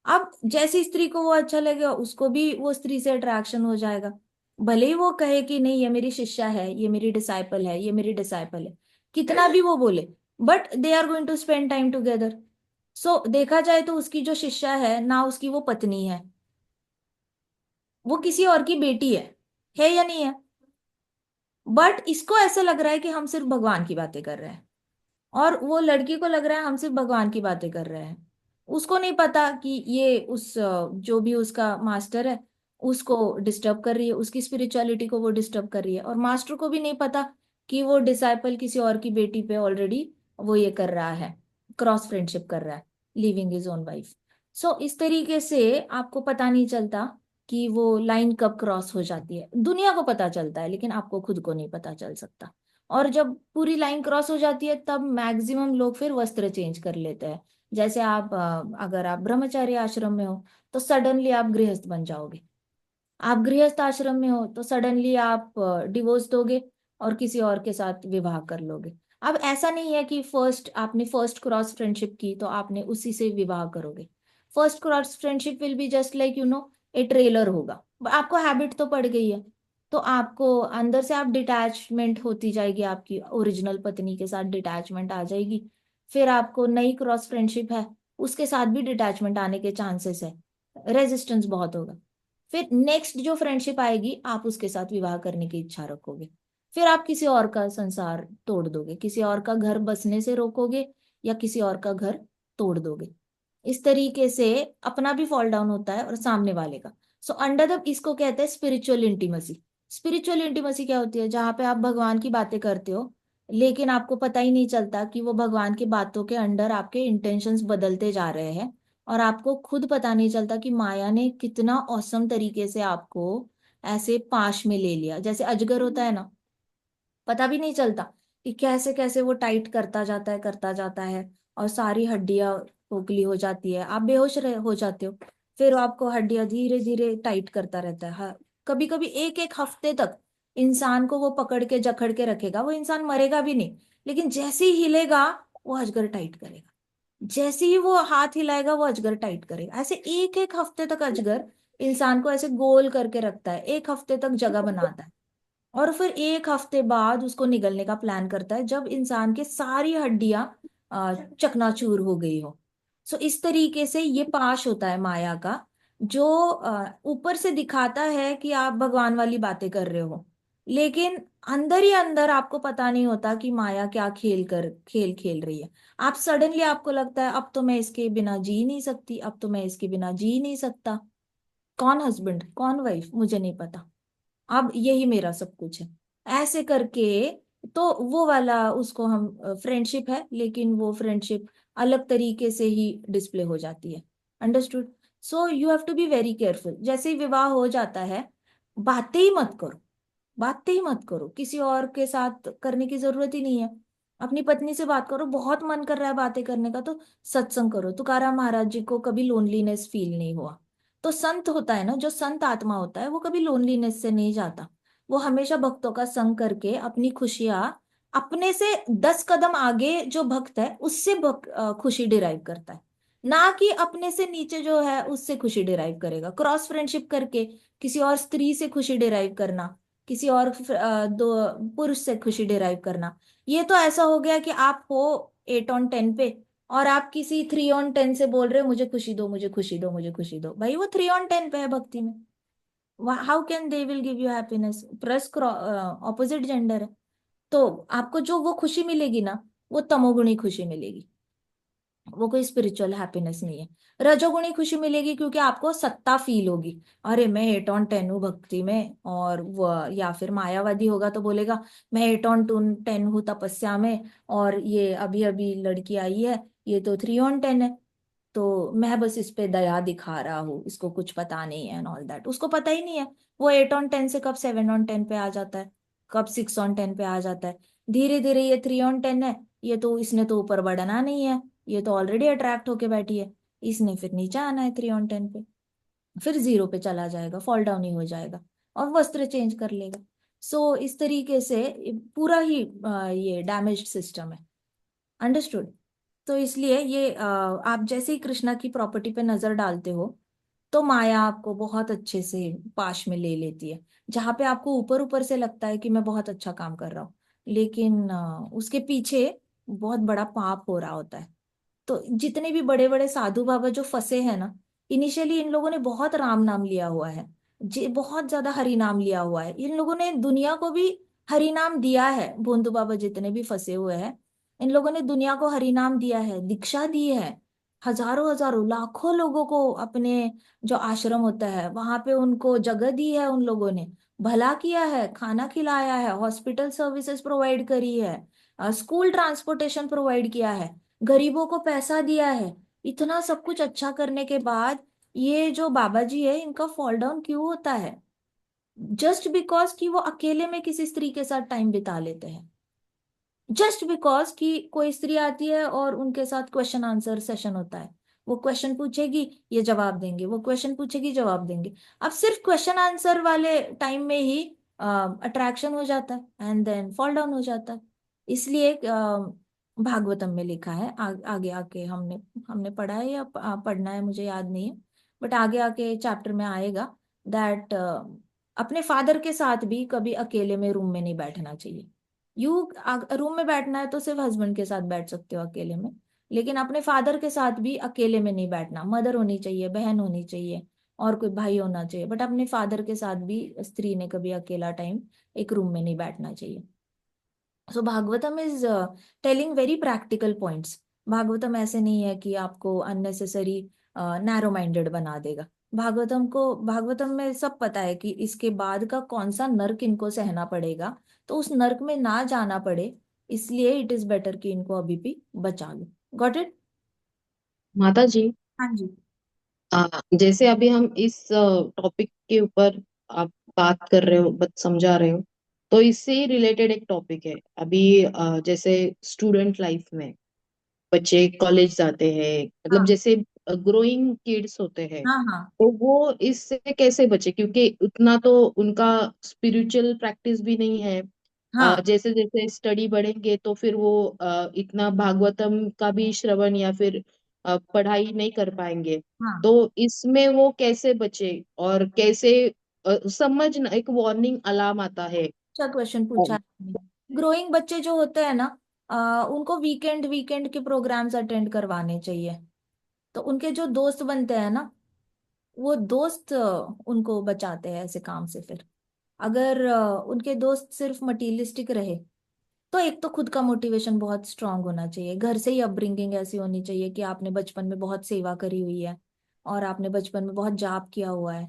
अब जैसी स्त्री को वो अच्छा लगेगा, उसको भी वो स्त्री से अट्रैक्शन हो जाएगा। भले ही वो कहे कि नहीं ये मेरी शिष्या है, ये मेरी डिसाइपल है, ये मेरी डिसाइपल है, कितना भी वो बोले, but they are going to spend time together. So देखा जाए तो उसकी जो शिष्या है ना, उसकी वो पत्नी है, वो किसी और की बेटी है या नहीं है? बट इसको ऐसा लग रहा है कि हम सिर्फ भगवान की बातें कर रहे हैं, और वो लड़की को लग रहा है हम सिर्फ भगवान की बातें कर रहे हैं। उसको नहीं पता कि ये उस जो भी उसका मास्टर है उसको डिस्टर्ब कर रही है, उसकी स्पिरिचुअलिटी को वो डिस्टर्ब कर रही है, और मास्टर को भी नहीं पता कि वो डिसाइपल किसी और की बेटी पे ऑलरेडी वो ये कर रहा है, क्रॉस फ्रेंडशिप कर रहा है, लिविंग हिज ओन वाइफ। सो इस तरीके से आपको पता नहीं चलता कि वो लाइन कब क्रॉस हो जाती है। दुनिया को पता चलता है लेकिन आपको खुद को नहीं पता चल सकता। और जब पूरी लाइन क्रॉस हो जाती है तब मैक्सिमम लोग फिर वस्त्र चेंज कर लेते हैं। जैसे आप अगर आप ब्रह्मचार्य आश्रम में हो तो सडनली आप गृहस्थ बन जाओगे, आप गृहस्थ आश्रम में हो तो सडनली आप डिवोर्स दोगे और किसी और के साथ विवाह कर लोगे। अब ऐसा नहीं है कि आपने फर्स्ट क्रॉस फ्रेंडशिप की तो आपने उसी से विवाह करोगे। First cross friendship will be just like a trailer होगा, आपको हैबिट तो पड़ गई है, तो आपको अंदर से आप डिटैचमेंट होती जाएगी, आपकी ओरिजिनल पत्नी के साथ डिटैचमेंट आ जाएगी। फिर आपको नई क्रॉस फ्रेंडशिप है, उसके साथ भी डिटैचमेंट आने के चांसेस है, रेजिस्टेंस बहुत होगा। फिर नेक्स्ट जो फ्रेंडशिप आएगी आप उसके साथ विवाह करने की इच्छा रखोगे, फिर आप किसी और का संसार तोड़ दोगे, किसी और का घर बसने से रोकोगे या किसी और का घर तोड़ दोगे। इस तरीके से अपना भी फॉल डाउन होता है और सामने वाले का। सो अंडर द इसको कहते हैं स्पिरिचुअल इंटीमेसी। स्पिरिचुअल इंटीमेसी क्या होती है? जहां पे आप भगवान की बातें करते हो लेकिन आपको पता ही नहीं चलता कि वो भगवान की बातों के अंडर आपके इंटेंशंस बदलते जा रहे हैं, और आपको खुद पता नहीं चलता कि माया ने कितना औसम तरीके से आपको ऐसे पाश में ले लिया। जैसे अजगर होता है ना, पता भी नहीं चलता कि कैसे कैसे वो टाइट करता जाता है, करता जाता है, और सारी हड्डियां खोखली हो जाती है, आप बेहोश हो जाते हो, फिर आपको हड्डियां धीरे धीरे टाइट करता रहता है। हाँ, कभी कभी एक एक हफ्ते तक इंसान को वो पकड़ के जकड़ के रखेगा, वो इंसान मरेगा भी नहीं, लेकिन जैसे ही हिलेगा वो अजगर टाइट करेगा, जैसे ही वो हाथ हिलाएगा वो अजगर टाइट करेगा। ऐसे एक एक हफ्ते तक अजगर इंसान को ऐसे गोल करके रखता है, एक हफ्ते तक जगह बनाता है, और फिर एक हफ्ते बाद उसको निगलने का प्लान करता है जब इंसान के सारी हड्डियां चकनाचूर हो गई हो। सो इस तरीके से ये पाश होता है माया का, जो ऊपर से दिखाता है कि आप भगवान वाली बातें कर रहे हो, लेकिन अंदर ही अंदर आपको पता नहीं होता कि माया क्या खेल खेल रही है। आप सडनली आपको लगता है अब तो मैं इसके बिना जी नहीं सकती, अब तो मैं इसके बिना जी नहीं सकता। कौन हस्बैंड कौन वाइफ मुझे नहीं पता, अब यही मेरा सब कुछ है, ऐसे करके। तो वो वाला उसको हम फ्रेंडशिप है, लेकिन वो फ्रेंडशिप अलग तरीके से ही डिस्प्ले हो जाती है। Understood? So you have to be very careful. जैसे ही विवाह हो जाता है, बातें ही मत करो, बातें ही मत करो, किसी और के साथ करने की जरूरत ही नहीं है। अपनी पत्नी से बात करो, बहुत मन कर रहा है बातें करने का तो सत्संग करो। तुकाराम महाराज जी को कभी लोनलीनेस फील नहीं हुआ। तो संत होता है ना, जो संत आत्मा होता है वो कभी लोनलीनेस से नहीं जाता, वो हमेशा भक्तों का संग करके अपनी खुशियां अपने से 10 कदम आगे जो भक्त है उससे खुशी डिराइव करता है, ना कि अपने से नीचे जो है उससे खुशी डिराइव करेगा। क्रॉस फ्रेंडशिप करके किसी और स्त्री से खुशी डिराइव करना, किसी और दो पुरुष से खुशी डिराइव करना, ये तो ऐसा हो गया कि आप हो 8 on 10 पे और आप किसी 3 on 10 से बोल रहे हो मुझे खुशी दो, मुझे खुशी दो, मुझे खुशी दो। भाई वो 3 on 10 पे है भक्ति में, how can they will give you happiness? Plus opposite gender है। तो आपको जो वो खुशी मिलेगी ना, वो तमोगुणी खुशी मिलेगी, वो कोई स्पिरिचुअल हैप्पीनेस नहीं है। रजोगुणी खुशी मिलेगी क्योंकि आपको सत्ता फील होगी, अरे मैं 8 on 10 हूँ भक्ति में, और वो या फिर मायावादी होगा तो बोलेगा मैं 8 on 10 हूँ तपस्या में, और ये अभी अभी लड़की आई है, ये तो 3 on 10 है, तो मैं बस इस पे दया दिखा रहा हूँ, इसको कुछ पता नहीं है एंड ऑल दैट। उसको पता ही नहीं है वो 8 on 10 से कब 7 on 10 पे आ जाता है, कब 6 on 10 पे आ जाता है। धीरे धीरे ये 3 on 10 है, ये तो इसने तो ऊपर बढ़ना नहीं है, ये तो ऑलरेडी अट्रैक्ट होके बैठी है, इसने फिर नीचे आना है 3 on 10 पे, फिर 0 पे चला जाएगा, फॉल डाउन ही हो जाएगा और वस्त्र चेंज कर लेगा। सो इस तरीके से पूरा ही ये डैमेज्ड सिस्टम है। अंडरस्टूड? तो इसलिए ये आप जैसे ही कृष्णा की प्रॉपर्टी पे नजर डालते हो, तो माया आपको बहुत अच्छे से पाश में ले लेती है, जहां पे आपको ऊपर ऊपर से लगता है कि मैं बहुत अच्छा काम कर रहा हूँ, लेकिन उसके पीछे बहुत बड़ा पाप हो रहा होता है। तो जितने भी बड़े बड़े साधु बाबा जो फंसे हैं ना, इनिशियली इन लोगों ने बहुत राम नाम लिया हुआ है, बहुत ज्यादा हरि नाम लिया हुआ है, इन लोगों ने दुनिया को भी हरि नाम दिया है। भोंदू बाबा जितने भी फंसे हुए हैं, इन लोगों ने दुनिया को हरि नाम दिया है, दीक्षा दी है, हजारों हजारों लाखों लोगों को अपने जो आश्रम होता है वहां पे उनको जगह दी है, उन लोगों ने भला किया है, खाना खिलाया है, हॉस्पिटल सर्विसेज प्रोवाइड करी है, स्कूल ट्रांसपोर्टेशन प्रोवाइड किया है, गरीबों को पैसा दिया है। इतना सब कुछ अच्छा करने के बाद ये जो बाबा जी है इनका फॉल डाउन क्यों होता है? जस्ट बिकॉज कि वो अकेले में किसी स्त्री के साथ टाइम बिता लेते हैं, जस्ट बिकॉज कि कोई स्त्री आती है और उनके साथ क्वेश्चन आंसर सेशन होता है, वो क्वेश्चन पूछेगी, ये जवाब देंगे, वो क्वेश्चन पूछेगी, जवाब देंगे। अब सिर्फ क्वेश्चन आंसर वाले टाइम में ही अट्रैक्शन हो जाता है एंड देन फॉल डाउन हो जाता है। इसलिए भागवतम में लिखा है, आगे आके हमने हमने पढ़ा है या पढ़ना है मुझे याद नहीं है, बट आगे आके चैप्टर में आएगा दैट अपने फादर के साथ भी कभी अकेले में रूम में नहीं बैठना चाहिए। यू रूम में बैठना है तो सिर्फ हस्बैंड के साथ बैठ सकते हो अकेले में, लेकिन अपने फादर के साथ भी अकेले में नहीं बैठना। मदर होनी चाहिए, बहन होनी चाहिए, और कोई भाई होना चाहिए, बट अपने फादर के साथ भी स्त्री ने कभी अकेला टाइम एक रूम में नहीं बैठना चाहिए। So Bhagavatam is telling very practical points. Bhagavatam ऐसे नहीं है कि आपको अननेसेसरी नैरो माइंडेड बना देगा। भागवतम में सब पता है कि इसके बाद का कौन सा नर्क इनको सहना पड़ेगा, तो उस नर्क में ना जाना पड़े, इसलिए इट इज बेटर कि इनको अभी भी बचा लो। Got it? माता जी, हाँ जी। जैसे अभी हम इस टॉपिक के ऊपर आप बात कर रहे हो, समझा रहे हो, तो इससे रिलेटेड एक टॉपिक है अभी। जैसे स्टूडेंट लाइफ में बच्चे कॉलेज जाते हैं, मतलब हाँ जैसे ग्रोइंग किड्स होते हैं, हाँ हाँ तो वो इससे कैसे बचे? क्योंकि उतना तो उनका स्पिरिचुअल प्रैक्टिस भी नहीं है। हाँ जैसे जैसे स्टडी बढ़ेंगे तो फिर वो इतना भागवतम का भी श्रवण या फिर पढ़ाई नहीं कर पाएंगे। हाँ। तो इसमें वो कैसे बचे और कैसे समझ एक वार्निंग अलार्म आता है। अच्छा क्वेश्चन पूछा है। ग्रोइंग बच्चे जो होते हैं ना, उनको वीकेंड वीकेंड के प्रोग्राम्स अटेंड करवाने चाहिए, तो उनके जो दोस्त बनते हैं ना, वो दोस्त उनको बचाते हैं ऐसे काम से। फिर अगर उनके दोस्त सिर्फ मटीरियलिस्टिक रहे, तो एक तो खुद का मोटिवेशन बहुत स्ट्रांग होना चाहिए, घर से ही अपब्रिंगिंग ऐसी होनी चाहिए कि आपने बचपन में बहुत सेवा करी हुई है और आपने बचपन में बहुत जाप किया हुआ है,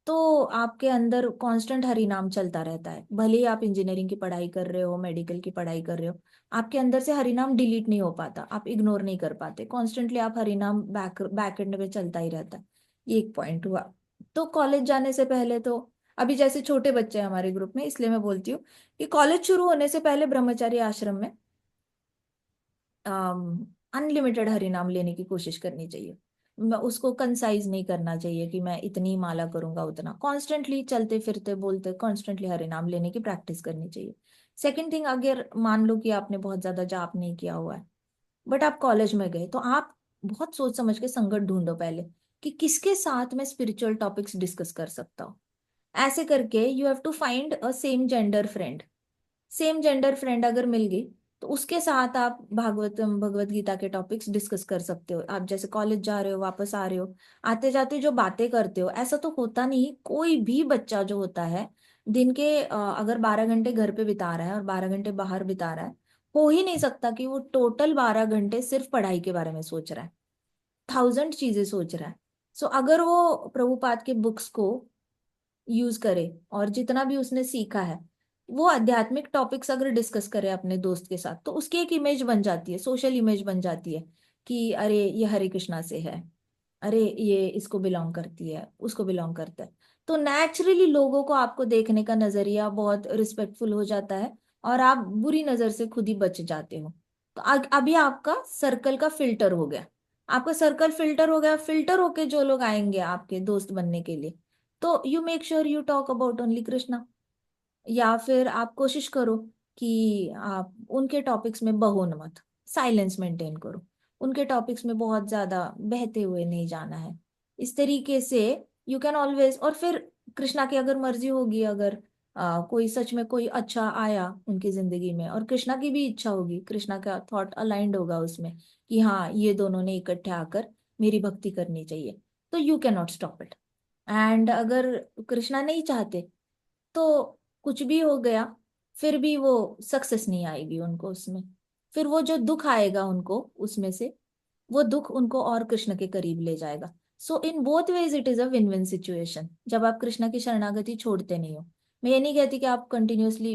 तो आपके अंदर कांस्टेंट हरि नाम चलता रहता है। भले ही आप इंजीनियरिंग की पढ़ाई कर रहे हो, मेडिकल की पढ़ाई कर रहे हो, आपके अंदर से हरि नाम डिलीट नहीं हो पाता, आप इग्नोर नहीं कर पाते, कॉन्स्टेंटली आप हरि नाम बैक एंड में चलता ही रहता है। ये एक पॉइंट हुआ। तो कॉलेज जाने से पहले तो, अभी जैसे छोटे बच्चे हैं हमारे ग्रुप में, इसलिए मैं बोलती हूँ कि कॉलेज शुरू होने से पहले ब्रह्मचारी आश्रम में अनलिमिटेड हरि नाम लेने की कोशिश करनी चाहिए। उसको कंसाइज नहीं करना चाहिए कि मैं इतनी माला करूंगा उतना, कॉन्स्टेंटली चलते फिरते बोलते कॉन्स्टेंटली हरि नाम लेने की प्रैक्टिस करनी चाहिए। सेकेंड थिंग, अगर मान लो कि आपने बहुत ज्यादा जाप नहीं किया हुआ है, बट आप कॉलेज में गए, तो आप बहुत सोच समझ के संगत ढूंढो पहले कि किसके साथ मैं स्पिरिचुअल टॉपिक्स डिस्कस कर सकता हूँ। ऐसे करके you have to find a same gender friend. Same gender friend अगर मिल गई, तो उसके साथ आप भागवतम भगवत गीता के टॉपिक्स डिस्कस कर सकते हो। आप जैसे कॉलेज जा रहे हो, वापस आ रहे हो, आते जाते जो बातें करते हो, ऐसा तो होता नहीं कोई भी बच्चा जो होता है दिन के अगर 12 घंटे घर पे बिता रहा है और 12 घंटे बाहर बिता रहा है, हो ही नहीं सकता कि वो टोटल 12 घंटे सिर्फ पढ़ाई के बारे में सोच रहा है, 1000 चीजें सोच रहा है। सो अगर वो प्रभुपाद के बुक्स को यूज करे और जितना भी उसने सीखा है वो आध्यात्मिक टॉपिक्स अगर डिस्कस करे अपने दोस्त के साथ, तो उसकी एक इमेज बन जाती है, सोशल इमेज बन जाती है कि अरे ये हरे कृष्णा से है, अरे ये इसको बिलोंग करती है, उसको बिलोंग करता है। तो नेचुरली लोगों को आपको देखने का नजरिया बहुत रिस्पेक्टफुल हो जाता है और आप बुरी नजर से खुद ही बच जाते हो। तो अभी आपका सर्कल का फिल्टर हो गया, आपका सर्कल फिल्टर हो गया, फिल्टर होके जो लोग आएंगे आपके दोस्त बनने के लिए, तो you make sure you talk about only Krishna. या फिर आप कोशिश करो कि आप उनके टॉपिक्स में बहो न मत, साइलेंस मेंटेन करो, उनके टॉपिक्स में बहुत ज्यादा बहते हुए नहीं जाना है। इस तरीके से यू कैन ऑलवेज, और फिर कृष्णा की अगर मर्जी होगी, अगर कोई सच में कोई अच्छा आया उनकी जिंदगी में और कृष्णा की भी इच्छा होगी, कृष्णा का थॉट अलाइंड होगा उसमें कि हाँ ये दोनों ने इकट्ठे आकर मेरी भक्ति करनी चाहिए, तो you can not stop it. And अगर कृष्णा नहीं चाहते तो कुछ भी हो गया, फिर भी वो सक्सेस नहीं आएगी उनको उसमें, फिर वो जो दुख आएगा उनको उसमें से, वो दुख उनको और कृष्ण के करीब ले जाएगा। So in both ways it is a win win situation जब आप कृष्ण की शरणागति छोड़ते नहीं हो। मैं ये नहीं कहती कि आप कंटिन्यूअसली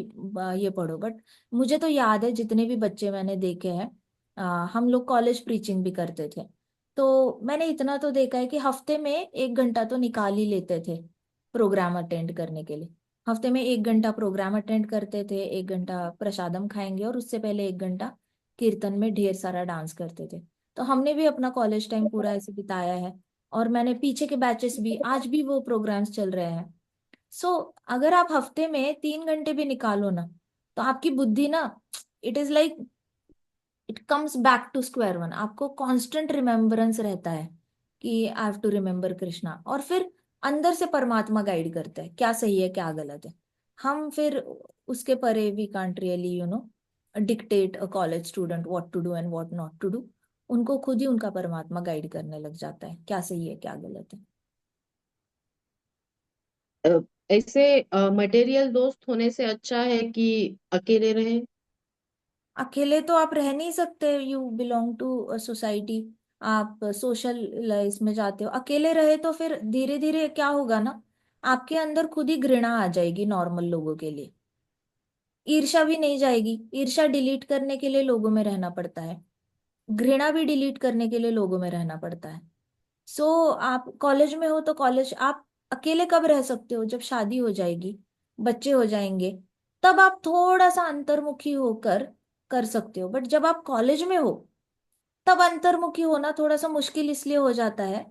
ये पढ़ो, बट मुझे तो याद है जितने भी बच्चे मैंने देखे हैं, हम लोग कॉलेज प्रीचिंग भी करते थे, तो मैंने इतना तो देखा है कि हफ्ते में 1 घंटा तो निकाल ही लेते थे प्रोग्राम अटेंड करने के लिए। हफ्ते में 1 घंटा प्रोग्राम अटेंड करते थे, 1 घंटा प्रसादम खाएंगे और उससे पहले 1 घंटा कीर्तन में ढेर सारा डांस करते थे। तो हमने भी अपना कॉलेज टाइम पूरा ऐसे बिताया है, और मैंने पीछे के बैचेस भी, आज भी वो प्रोग्राम्स चल रहे हैं। सो अगर आप हफ्ते में 3 घंटे भी निकालो ना, तो आपकी बुद्धि ना, it is like it comes back to square one, आपको कांस्टेंट रिमेम्बरेंस रहता है कि I have to remember Krishna, और फिर अंदर से परमात्मा गाइड करता है क्या सही है क्या गलत है। हम फिर उसके परे we can't really dictate a college student what to do and what not to do. उनको खुद ही उनका परमात्मा गाइड करने लग जाता है क्या सही है क्या गलत है। अ, ऐसे मटेरियल दोस्त होने से अच्छा है कि अकेले रहे। अकेले तो आप रह नहीं सकते, यू बिलोंग टू सोसाइटी, आप सोशल लाइफ में जाते हो। अकेले रहे तो फिर धीरे धीरे क्या होगा ना, आपके अंदर खुद ही घृणा आ जाएगी नॉर्मल लोगों के लिए, ईर्ष्या भी नहीं जाएगी। ईर्ष्या डिलीट करने के लिए लोगों में रहना पड़ता है, घृणा भी डिलीट करने के लिए लोगों में रहना पड़ता है। सो आप कॉलेज में हो तो कॉलेज, आप अकेले कब रह सकते हो, जब शादी हो जाएगी, बच्चे हो जाएंगे, तब आप थोड़ा सा अंतर्मुखी होकर कर सकते हो। बट जब आप कॉलेज में हो तब अंतर्मुखी होना थोड़ा सा मुश्किल इसलिए हो जाता है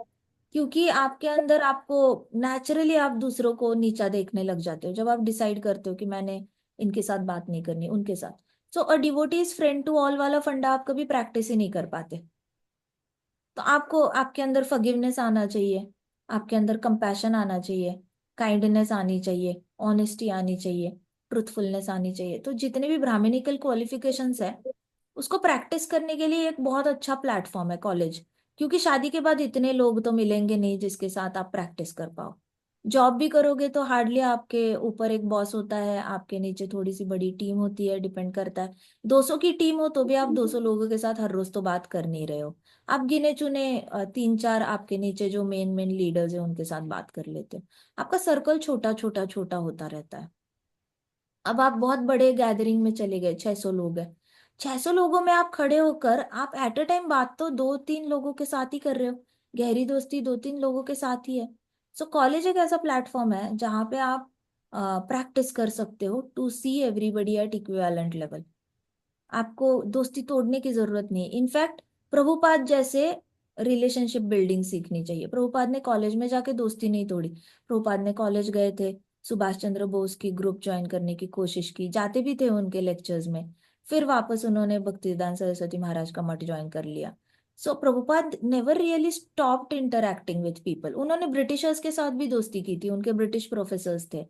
क्योंकि आपके अंदर, आपको नेचुरली आप दूसरों को नीचा देखने लग जाते हो जब आप डिसाइड करते हो कि मैंने इनके साथ बात नहीं करनी, उनके साथ। So a devotee is friend to all वाला फंडा आप कभी प्रैक्टिस ही नहीं कर पाते। तो आपको, आपके अंदर फॉरगिवनेस आना चाहिए, आपके अंदर कंपैशन आना चाहिए, काइंडनेस आनी चाहिए, ऑनेस्टी आनी चाहिए, ट्रुथफुलनेस आनी चाहिए। तो जितने भी ब्राह्मणिकल क्वालिफिकेशंस है उसको प्रैक्टिस करने के लिए एक बहुत अच्छा प्लेटफॉर्म है कॉलेज, क्योंकि शादी के बाद इतने लोग तो मिलेंगे नहीं जिसके साथ आप प्रैक्टिस कर पाओ। जॉब भी करोगे तो हार्डली आपके ऊपर एक बॉस होता है, आपके नीचे थोड़ी सी बड़ी टीम होती है, डिपेंड करता है। 200 की टीम हो तो भी आप 200 लोगों के साथ हर रोज तो बात कर नहीं रहे हो, आप गिने चुने 3-4 आपके नीचे जो मेन मेन लीडर्स है उनके साथ बात कर लेते हो। आपका सर्कल छोटा छोटा छोटा होता रहता है। अब आप बहुत बड़े गैदरिंग में चले गए, 600 लोग हैं, 600 लोगों में आप खड़े होकर आप एट अ टाइम बात तो 2-3 लोगों के साथ ही कर रहे हो, गहरी दोस्ती 2-3 लोगों के साथ ही है। सो कॉलेज एक ऐसा प्लेटफॉर्म है जहाँ पे आप प्रैक्टिस कर सकते हो to see everybody at equivalent level. आपको दोस्ती तोड़ने की जरूरत नहीं। इनफैक्ट प्रभुपाद जैसे रिलेशनशिप बिल्डिंग सीखनी चाहिए। प्रभुपाद ने कॉलेज में जाके दोस्ती नहीं तोड़ी, प्रभुपाद ने कॉलेज गए थे, सुभाष चंद्र बोस की ग्रुप ज्वाइन करने की कोशिश की, जाते भी थे उनके लेक्चर्स में, फिर वापस उन्होंने भक्तिदान सरस्वती महाराज का मठ ज्वाइन कर लिया। So Prabhupada never really stopped interacting with people. उन्होंने ब्रिटिशर्स के साथ भी दोस्ती की थी, उनके ब्रिटिश प्रोफेसर्स थे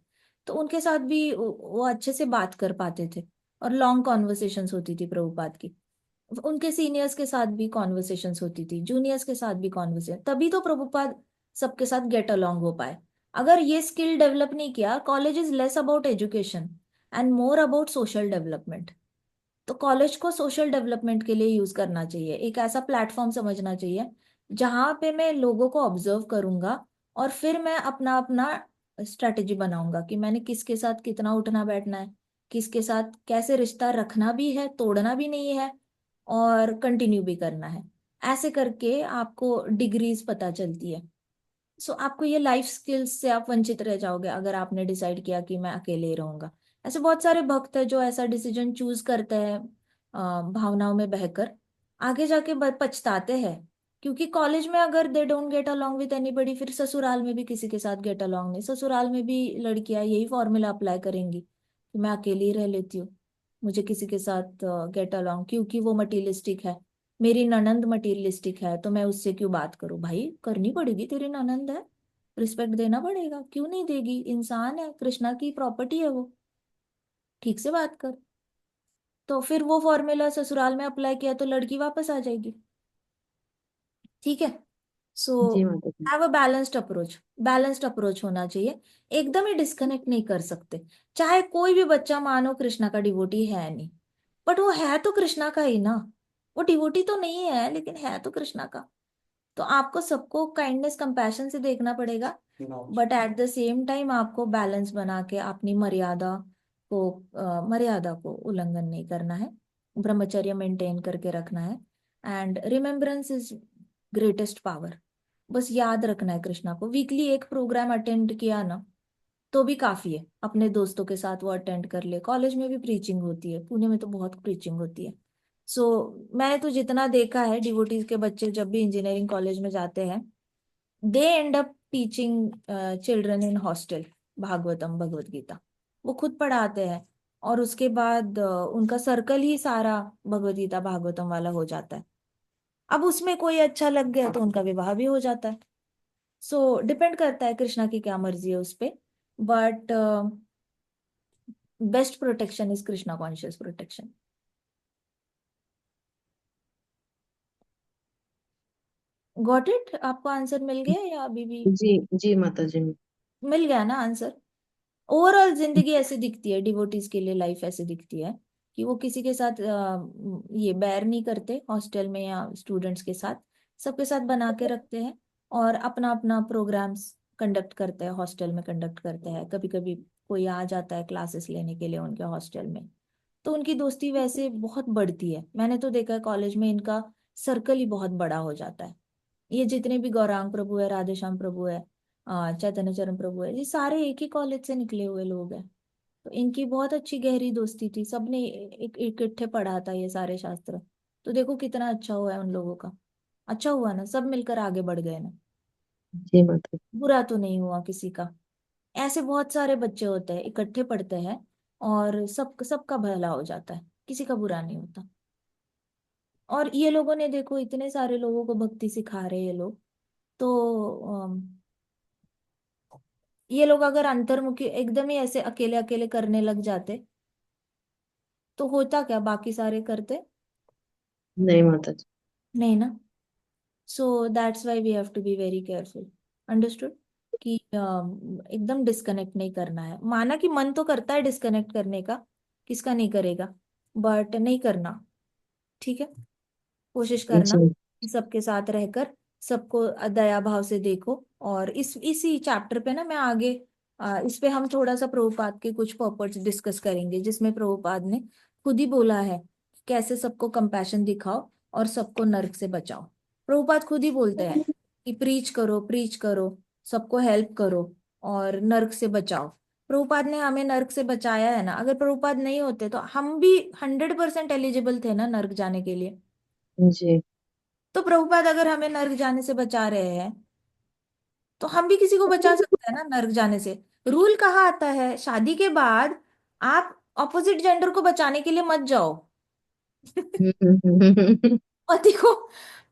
तो उनके साथ भी वो अच्छे से बात कर पाते थे और लॉन्ग कॉन्वर्सेशंस होती थी प्रभुपाद की। उनके सीनियर्स के साथ भी कॉन्वर्सेशंस होती थी, जूनियर्स के साथ भी कॉन्वर्सेशन, तभी तो प्रभुपाद सबके साथ गेट अलोंग हो पाए। अगर ये स्किल डेवलप नहीं किया, college is less about education and more about social development. तो कॉलेज को सोशल डेवलपमेंट के लिए यूज करना चाहिए, एक ऐसा प्लेटफॉर्म समझना चाहिए जहाँ पे मैं लोगों को ऑब्जर्व करूंगा और फिर मैं अपना अपना स्ट्रेटेजी बनाऊंगा कि मैंने किसके साथ कितना उठना बैठना है, किसके साथ कैसे रिश्ता रखना भी है, तोड़ना भी नहीं है, और कंटिन्यू भी करना है। ऐसे करके आपको डिग्रीज पता चलती है। सो आपको ये लाइफ स्किल्स से आप वंचित रह जाओगे अगर आपने डिसाइड किया कि मैं अकेले ही रहूंगा। ऐसे बहुत सारे भक्त हैं जो ऐसा डिसीजन चूज करते हैं भावनाओं में बहकर, आगे जाके पछताते हैं। क्योंकि कॉलेज में अगर they don't get along with anybody, फिर ससुराल में भी किसी के साथ गेट अलोंग नहीं, ससुराल में भी लड़कियां यही फॉर्मूला अप्लाई करेंगी कि मैं अकेली ही रह लेती हूँ, मुझे किसी के साथ गेट अलोंग, क्योंकि वो मटीरियलिस्टिक है, मेरी ननंद मटीरियलिस्टिक है तो मैं उससे क्यों बात करूं। भाई करनी पड़ेगी, तेरी ननंद है, रिस्पेक्ट देना पड़ेगा, क्यों नहीं देगी, इंसान है, कृष्णा की प्रॉपर्टी है वो, ठीक से बात कर। तो फिर वो फॉर्मूला ससुराल में अप्लाई किया तो लड़की वापस आ जाएगी। ठीक है। सो जी माता जी। Have a balanced approach, balanced approach होना चाहिए। एकदम ही डिस्कनेक्ट नहीं कर सकते। चाहे कोई भी बच्चा मानो कृष्णा का डिवोटी है नहीं, बट वो है तो कृष्णा का ही ना, वो डिवोटी तो नहीं है लेकिन है तो कृष्णा का। तो आपको सबको काइंडनेस कंपैशन से देखना पड़ेगा, but at the same time आपको बैलेंस बना के अपनी मर्यादा को उल्लंघन नहीं करना है, ब्रह्मचर्य मेंटेन करके रखना है। And remembrance is greatest power. बस याद रखना है कृष्णा को। वीकली एक प्रोग्राम अटेंड किया ना तो भी काफी है, अपने दोस्तों के साथ वो अटेंड कर ले। कॉलेज में भी प्रीचिंग होती है, पुणे में तो बहुत प्रीचिंग होती है। मैंने तो जितना देखा है, डिवोटीज के बच्चे जब भी इंजीनियरिंग कॉलेज में जाते हैं, they end up teaching children in hostel Bhagavatam Bhagavad Gita, वो खुद पढ़ाते हैं। और उसके बाद उनका सर्कल ही सारा भगवत गीता भागवतम वाला हो जाता है। अब उसमें कोई अच्छा लग गया तो उनका विवाह भी हो जाता है। डिपेंड करता है कृष्णा की क्या मर्जी है उस पे, but best protection is Krishna conscious protection. Got it? आपको आंसर मिल गया या अभी भी? जी जी माता जी। मिल गया ना आंसर? ओवरऑल जिंदगी ऐसी दिखती है, डिवोटीज के लिए लाइफ ऐसी दिखती है कि वो किसी के साथ ये बैर नहीं करते हॉस्टल में या स्टूडेंट्स के साथ, सबके साथ बना के रखते हैं और अपना अपना प्रोग्राम्स कंडक्ट करते हैं, हॉस्टल में कंडक्ट करते हैं। कभी कभी कोई आ जाता है क्लासेस लेने के लिए उनके हॉस्टल में, तो उनकी दोस्ती वैसे बहुत बढ़ती है। मैंने तो देखा है कॉलेज में इनका सर्कल ही बहुत बड़ा हो जाता है। ये जितने भी गौरांग प्रभु है, राधेश्याम प्रभु है, चैतन्य चरण प्रभु है, ये सारे एक ही कॉलेज से निकले हुए लोग हैं। तो इनकी बहुत अच्छी गहरी दोस्ती थी, सबने इकट्ठे पढ़ा था ये सारे शास्त्र। तो देखो कितना अच्छा हुआ है उन लोगों का। अच्छा हुआ ना, सब मिलकर आगे बढ़ गए ना, जी माता बुरा तो नहीं हुआ किसी का। ऐसे बहुत सारे बच्चे होते हैं, इकट्ठे पढ़ते हैं और सबका भला हो जाता है, किसी का बुरा नहीं होता। और ये लोगों ने देखो इतने सारे लोगों को भक्ति सिखा रहे हैं ये लोग। तो ये लोग अगर अंतर्मुखी एकदम ही ऐसे अकेले अकेले करने लग जाते तो होता क्या, बाकी सारे करते नहीं माता जी। नहीं ना। So that's why we have to be very careful. Understood? कि एकदम डिस्कनेक्ट नहीं करना है। माना कि मन तो करता है डिस्कनेक्ट करने का, किसका नहीं करेगा, बट नहीं करना। ठीक है। कोशिश करना जी कि सबके साथ रहकर सबको दया भाव से देखो। और इसी चैप्टर पे ना मैं आगे इस पे हम थोड़ा सा प्रभुपाद के कुछ पर्पस डिस्कस करेंगे, जिसमें प्रभुपाद ने खुद ही बोला है कि कैसे सबको कंपैशन दिखाओ और सबको नर्क से बचाओ। प्रभुपाद खुद ही बोलते हैं कि प्रीच करो, सबको हेल्प करो और नर्क से बचाओ। प्रभुपाद ने हमें नर्क से बचाया है ना। अगर प्रभुपाद नहीं होते तो हम भी 100% एलिजिबल थे ना नर्क जाने के लिए। जी। तो प्रभुपाद अगर हमें नर्क जाने से बचा रहे हैं तो हम भी किसी को बचा सकते हैं ना नर्क जाने से। रूल कहाँ आता है, शादी के बाद आप ऑपोजिट जेंडर को बचाने के लिए मत जाओ। पति को,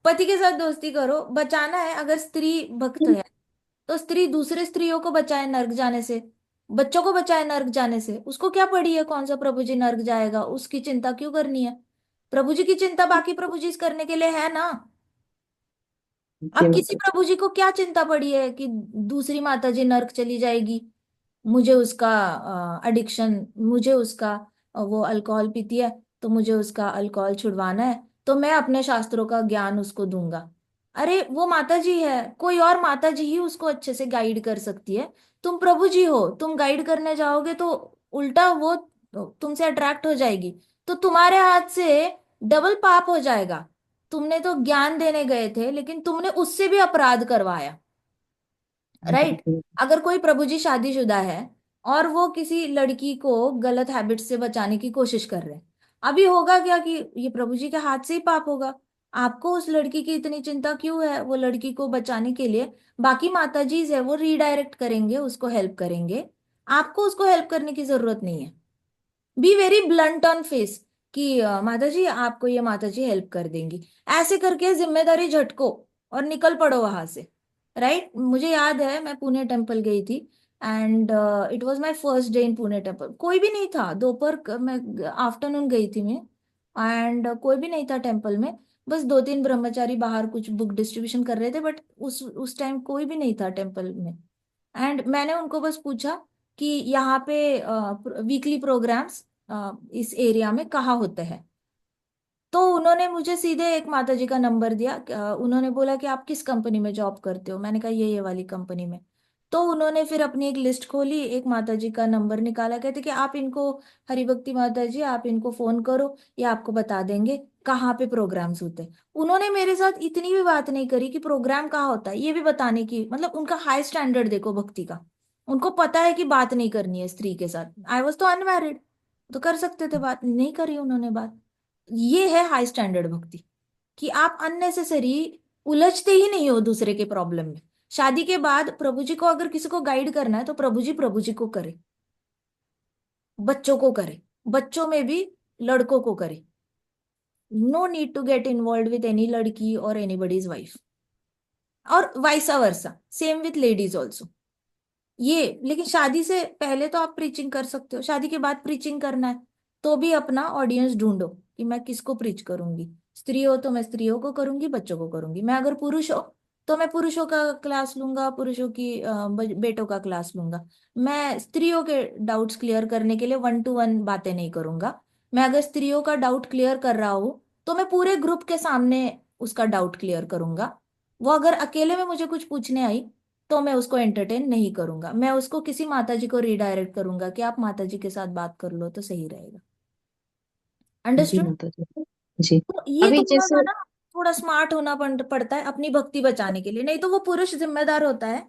पति के साथ दोस्ती करो, बचाना है। अगर स्त्री भक्त है तो स्त्री दूसरे स्त्रियों को बचाए नर्क जाने से, बच्चों को बचाए नर्क जाने से। उसको क्या पड़ी है कौन सा प्रभु जी नर्क जाएगा, उसकी चिंता क्यों करनी है। प्रभु जी की चिंता बाकी प्रभु जी करने के लिए है ना। जी अब किसी माता जी। प्रभु जी को क्या चिंता पड़ी है कि दूसरी माता जी नर्क चली जाएगी, मुझे उसका एडिक्शन, मुझे उसका वो अल्कोहल पीती है तो मुझे उसका अल्कोहल छुड़वाना है, तो मैं अपने शास्त्रों का ज्ञान उसको दूंगा। अरे वो माता जी है, कोई और माता जी ही उसको अच्छे से गाइड कर सकती है। तुम प्रभु जी हो, तुम गाइड करने जाओगे तो उल्टा वो तुमसे अट्रैक्ट हो जाएगी, तो तुम्हारे हाथ से डबल पाप हो जाएगा। तुमने तो ज्ञान देने गए थे लेकिन तुमने उससे भी अपराध करवाया। राइट। जी अगर कोई प्रभु जी शादीशुदा है और वो किसी लड़की को गलत हैबिट से बचाने की कोशिश कर रहे हैं, अभी होगा क्या कि ये प्रभु जी के हाथ से ही पाप होगा। आपको उस लड़की की इतनी चिंता क्यों है? वो लड़की को बचाने के लिए बाकी माता जी है वो रीडायरेक्ट करेंगे, उसको हेल्प करेंगे। आपको उसको हेल्प करने की जरूरत नहीं है। Be very blunt on face कि माता जी आपको ये माता जी हेल्प कर देंगी, ऐसे करके जिम्मेदारी झटको और निकल पड़ो वहां से। राइट। मुझे याद है मैं पुणे टेम्पल गई थी and it was my first day in Pune temple. कोई भी नहीं था दोपहर मैं आफ्टरनून गई थी मैं, एंड कोई भी नहीं था टेम्पल में। बस दो तीन ब्रह्मचारी बाहर कुछ बुक डिस्ट्रीब्यूशन कर रहे थे, बट उस टाइम कोई भी नहीं था टेम्पल में। एंड मैंने उनको बस पूछा कि यहाँ पे वीकली प्रोग्राम्स इस एरिया में कहाँ होते हैं। तो उन्होंने मुझे सीधे एक माता जी का नंबर दिया। उन्होंने बोला कि आप किस कंपनी में जॉब करते हो? मैंने कहा ये वाली कंपनी में। तो उन्होंने फिर अपनी एक लिस्ट खोली, एक माता जी का नंबर निकाला, कहते कि आप इनको, हरिभक्ति माता जी आप इनको फोन करो, ये आपको बता देंगे कहाँ पे प्रोग्राम्स होते हैं। उन्होंने मेरे साथ इतनी भी बात नहीं करी कि प्रोग्राम कहाँ होता है, ये भी बताने की, मतलब उनका हाई स्टैंडर्ड देखो भक्ति का। उनको पता है कि बात नहीं करनी है स्त्री के साथ। आई वॉज तो अनमैरिड, तो कर सकते थे बात, नहीं करी उन्होंने बात। ये है हाई स्टैंडर्ड भक्ति, कि आप अननेसेसरी उलझते ही नहीं हो दूसरे के प्रॉब्लम में। शादी के बाद प्रभु जी को अगर किसी को गाइड करना है तो प्रभु जी को करे, बच्चों को करे, बच्चों में भी लड़कों को करे। No need to get involve with any लड़की और एनीबडीज वाइफ, और vice versa same with ladies also. ये लेकिन शादी से पहले तो आप प्रीचिंग कर सकते हो, शादी के बाद प्रीचिंग करना है तो भी अपना ऑडियंस ढूंढो कि मैं किसको प्रीच करूंगी। स्त्री हो तो मैं स्त्रियों को करूंगी, बच्चों को करूंगी। मैं अगर पुरुष हो तो मैं पुरुषों का क्लास लूंगा, पुरुषों की बेटों का क्लास लूंगा। मैं स्त्रियों के डाउट्स क्लियर करने के लिए वन टू वन बातें नहीं करूंगा। मैं अगर स्त्रियों का डाउट क्लियर कर रहा हूँ तो मैं पूरे ग्रुप के सामने उसका डाउट क्लियर करूंगा। वो अगर अकेले में मुझे कुछ पूछने आई तो मैं उसको एंटरटेन नहीं करूंगा, मैं उसको किसी माता जी को रिडायरेक्ट करूंगा कि आप माता जी के साथ बात कर लो तो सही रहेगा। जी अंडरस्टूड। माता जी। जी। तो ये अभी थोड़ा सा जैसे ना, थोड़ा स्मार्ट होना पड़ता है अपनी भक्ति बचाने के लिए, नहीं तो वो पुरुष जिम्मेदार होता है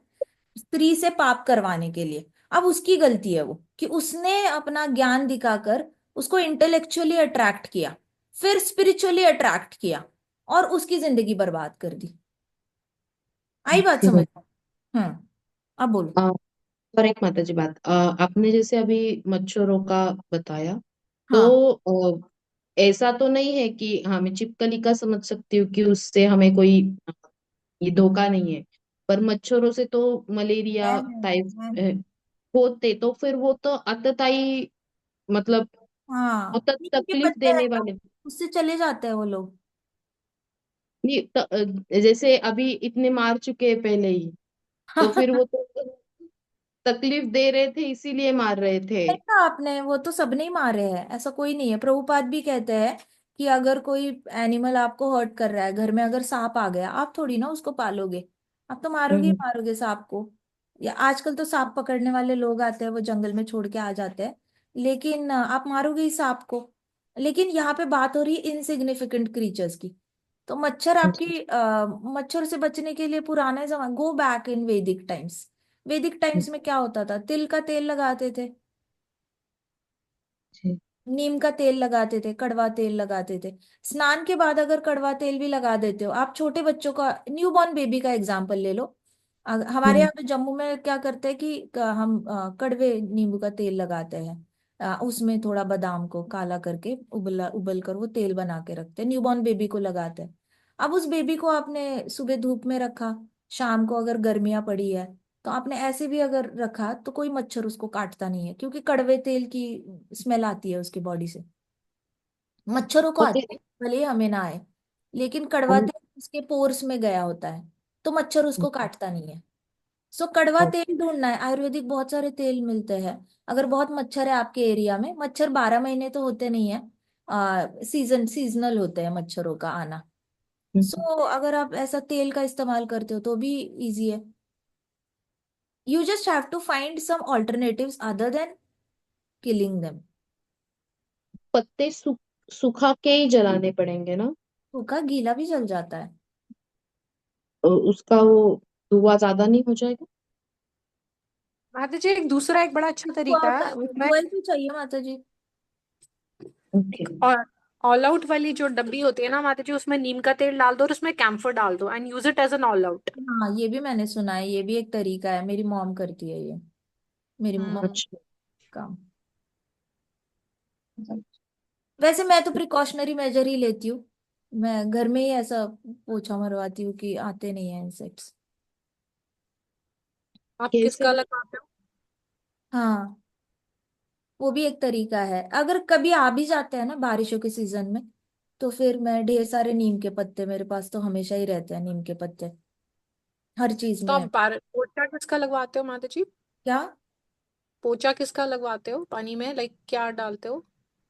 स्त्री से पाप करवाने के लिए। अब उसकी गलती है वो कि उसने अपना ज्ञान दिखाकर उसको इंटेलेक्चुअली अट्रैक्ट किया, फिर स्पिरिचुअली अट्रैक्ट किया और उसकी जिंदगी बर्बाद कर दी। आई बात जी समझ? माता। अब बोलो। और एक माता जी बात, आपने जैसे अभी मच्छरों का बताया, हाँ। तो ऐसा तो नहीं है कि हाँ मैं छिपकली का समझ सकती हूँ कि उससे हमें कोई ये धोखा नहीं है, पर मच्छरों से तो है मलेरिया है। टाइप होते, तो फिर वो तो आतताई, मतलब हाँ बहुत नहीं, क्योंकि तकलीफ बच्चे हैं देने ना, वाले। उससे चले जाते हैं वो लोग। नहीं जैसे अभी इतने मार चुके हैं पहले ही, तो फिर वो तो तकलीफ दे रहे थे इसीलिए मार रहे थे। सही कहा आपने, वो तो सबने ही मारे हैं, ऐसा कोई नहीं है। प्रभुपाद भी कहते हैं कि अगर कोई एनिमल आपको हर्ट कर रहा है, घर में अगर सांप आ गया, आप थोड़ी ना उसको पालोगे, आप तो मारोगे ही हम्म। मारोगे सांप को। या आजकल तो सांप पकड़ने वाले लोग आते हैं, वो जंगल में छोड़ के आ जाते हैं, लेकिन आप मारोगे ही सांप को। लेकिन यहाँ पे बात हो रही है इनसिग्निफिकेंट क्रीचर्स की। तो मच्छर आपकी मच्छर से बचने के लिए पुराने जमाने, गो बैक इन वैदिक टाइम्स। वैदिक टाइम्स में क्या होता था? तिल का तेल लगाते थे, जी। नीम का तेल लगाते थे, कड़वा तेल लगाते थे। स्नान के बाद अगर कड़वा तेल भी लगा देते हो आप, छोटे बच्चों का, न्यूबॉर्न बेबी का एग्जाम्पल ले लो। हमारे हम्म। यहाँ पे जम्मू में क्या करते हैं कि हम कड़वे नींबू का तेल लगाते हैं। उसमें थोड़ा बादाम को काला करके उबल कर वो तेल बना के रखते हैं, न्यूबॉर्न बेबी को लगाते हैं। अब उस बेबी को आपने सुबह धूप में रखा, शाम को अगर गर्मियां पड़ी है तो आपने ऐसे भी अगर रखा तो कोई मच्छर उसको काटता नहीं है, क्योंकि कड़वे तेल की स्मेल आती है उसकी बॉडी से। मच्छरों को ओके। आती है, भले ही हमें ना आए, लेकिन कड़वा तेल उसके पोर्स में गया होता है। तो मच्छर उसको काटता नहीं है। सो कड़वा तेल ढूंढना है, आयुर्वेदिक बहुत सारे तेल मिलते हैं। अगर बहुत मच्छर है आपके एरिया में, मच्छर 12 महीने तो होते नहीं है, सीजनल होते हैं मच्छरों का आना। सो अगर आप ऐसा तेल का इस्तेमाल करते हो तो भी इजी है। You just have to find some alternatives other than killing them. पत्ते सुखा के ही जलाने पड़ेंगे ना? सूखा गीला भी जल जाता है। उसका वो धुआं ज्यादा नहीं हो जाएगा? माता जी एक दूसरा एक बड़ा अच्छा तरीका है उसमें, धुआं तो चाहिए माता जी। ओके। और ऑल आउट वाली जो डब्बी होती है ना माता जी, उसमें नीम का तेल डाल दो और उसमें कैम्फर डाल दो and use it as an All Out. हाँ ये भी मैंने सुना है, ये भी एक तरीका है, मेरी मॉम करती है ये, मेरी मॉम अच्छा। का। वैसे मैं तो प्रिकॉशनरी मेजर ही लेती हूँ, मैं घर में ही ऐसा पोछा मरवाती हूँ कि आते नहीं है इंसेक्ट्स। आप कैसे? किसका लगाते हो? हाँ वो भी एक तरीका है, अगर कभी आ भी जाते हैं ना बारिशों के सीजन में, तो फिर मैं ढेर सारे नीम के पत्ते, मेरे पास तो हमेशा ही रहते हैं नीम के पत्ते, हर चीज तो में आप है। पोछा किसका लगवाते हो माता जी? क्या? पोछा किसका लगवाते हो पानी में, लाइक क्या डालते हो?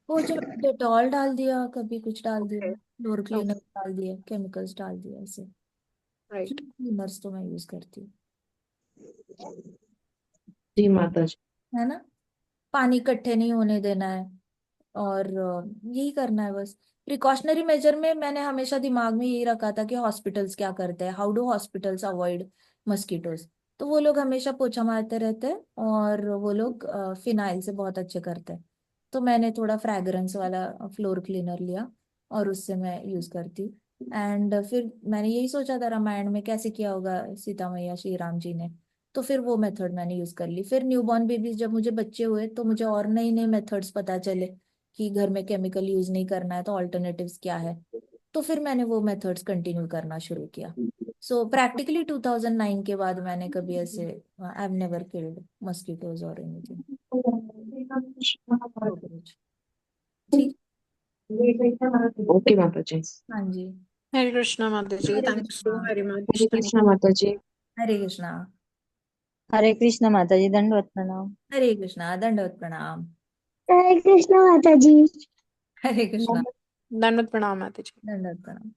वो जो डेटॉल डाल दिया, कभी कुछ डाल दिया, ओके। Floor cleaner okay. डाल दिया, केमिकल्स डाल दिया, ऐसे राइट। क्लीनर्स तो मैं यूज करती हूँ। जी माता जी। है ना, पानी इकट्ठे नहीं होने देना है, और यही करना है बस। प्रिकॉशनरी मेजर में मैंने हमेशा दिमाग में यही रखा था कि हॉस्पिटल्स क्या करते हैं, how do hospitals avoid mosquitoes. तो वो लोग हमेशा पोछा मारते रहते हैं, और वो लोग फिनाइल से बहुत अच्छे करते हैं। तो मैंने थोड़ा फ्रैग्रेंस वाला फ्लोर क्लीनर लिया, और उससे मैं यूज करती हूँ। एंड फिर मैंने यही सोचा था रामायण में कैसे किया होगा सीता मैया श्री राम जी ने, तो फिर वो मेथड मैंने यूज कर ली। फिर न्यूबॉर्न बेबीज जब मुझे बच्चे हुए तो मुझे और नए नए मेथड्स पता चले कि घर में केमिकल यूज नहीं करना है, तो ऑल्टरनेटिव्स क्या है। तो फिर मैंने वो मेथड्स कंटिन्यू करना शुरू किया। सो प्रैक्टिकली 2009 के बाद मैंने कभी ऐसे, I have never killed mosquitoes और एनीथिंग। ठीक। ओके माता जी। हाँ जी। हरे कृष्णा माता जी, Hare thank you so Krishna. Very Hare much, thank Krishna माता जी। हरे कृष्णा। हरे कृष्ण माता जी, दंडवत प्रणाम। हरे कृष्णा, दंडवत प्रणाम। हरे कृष्णा माता जी। हरे कृष्णा, दंडवत प्रणाम माता जी। दंडवत प्रणाम।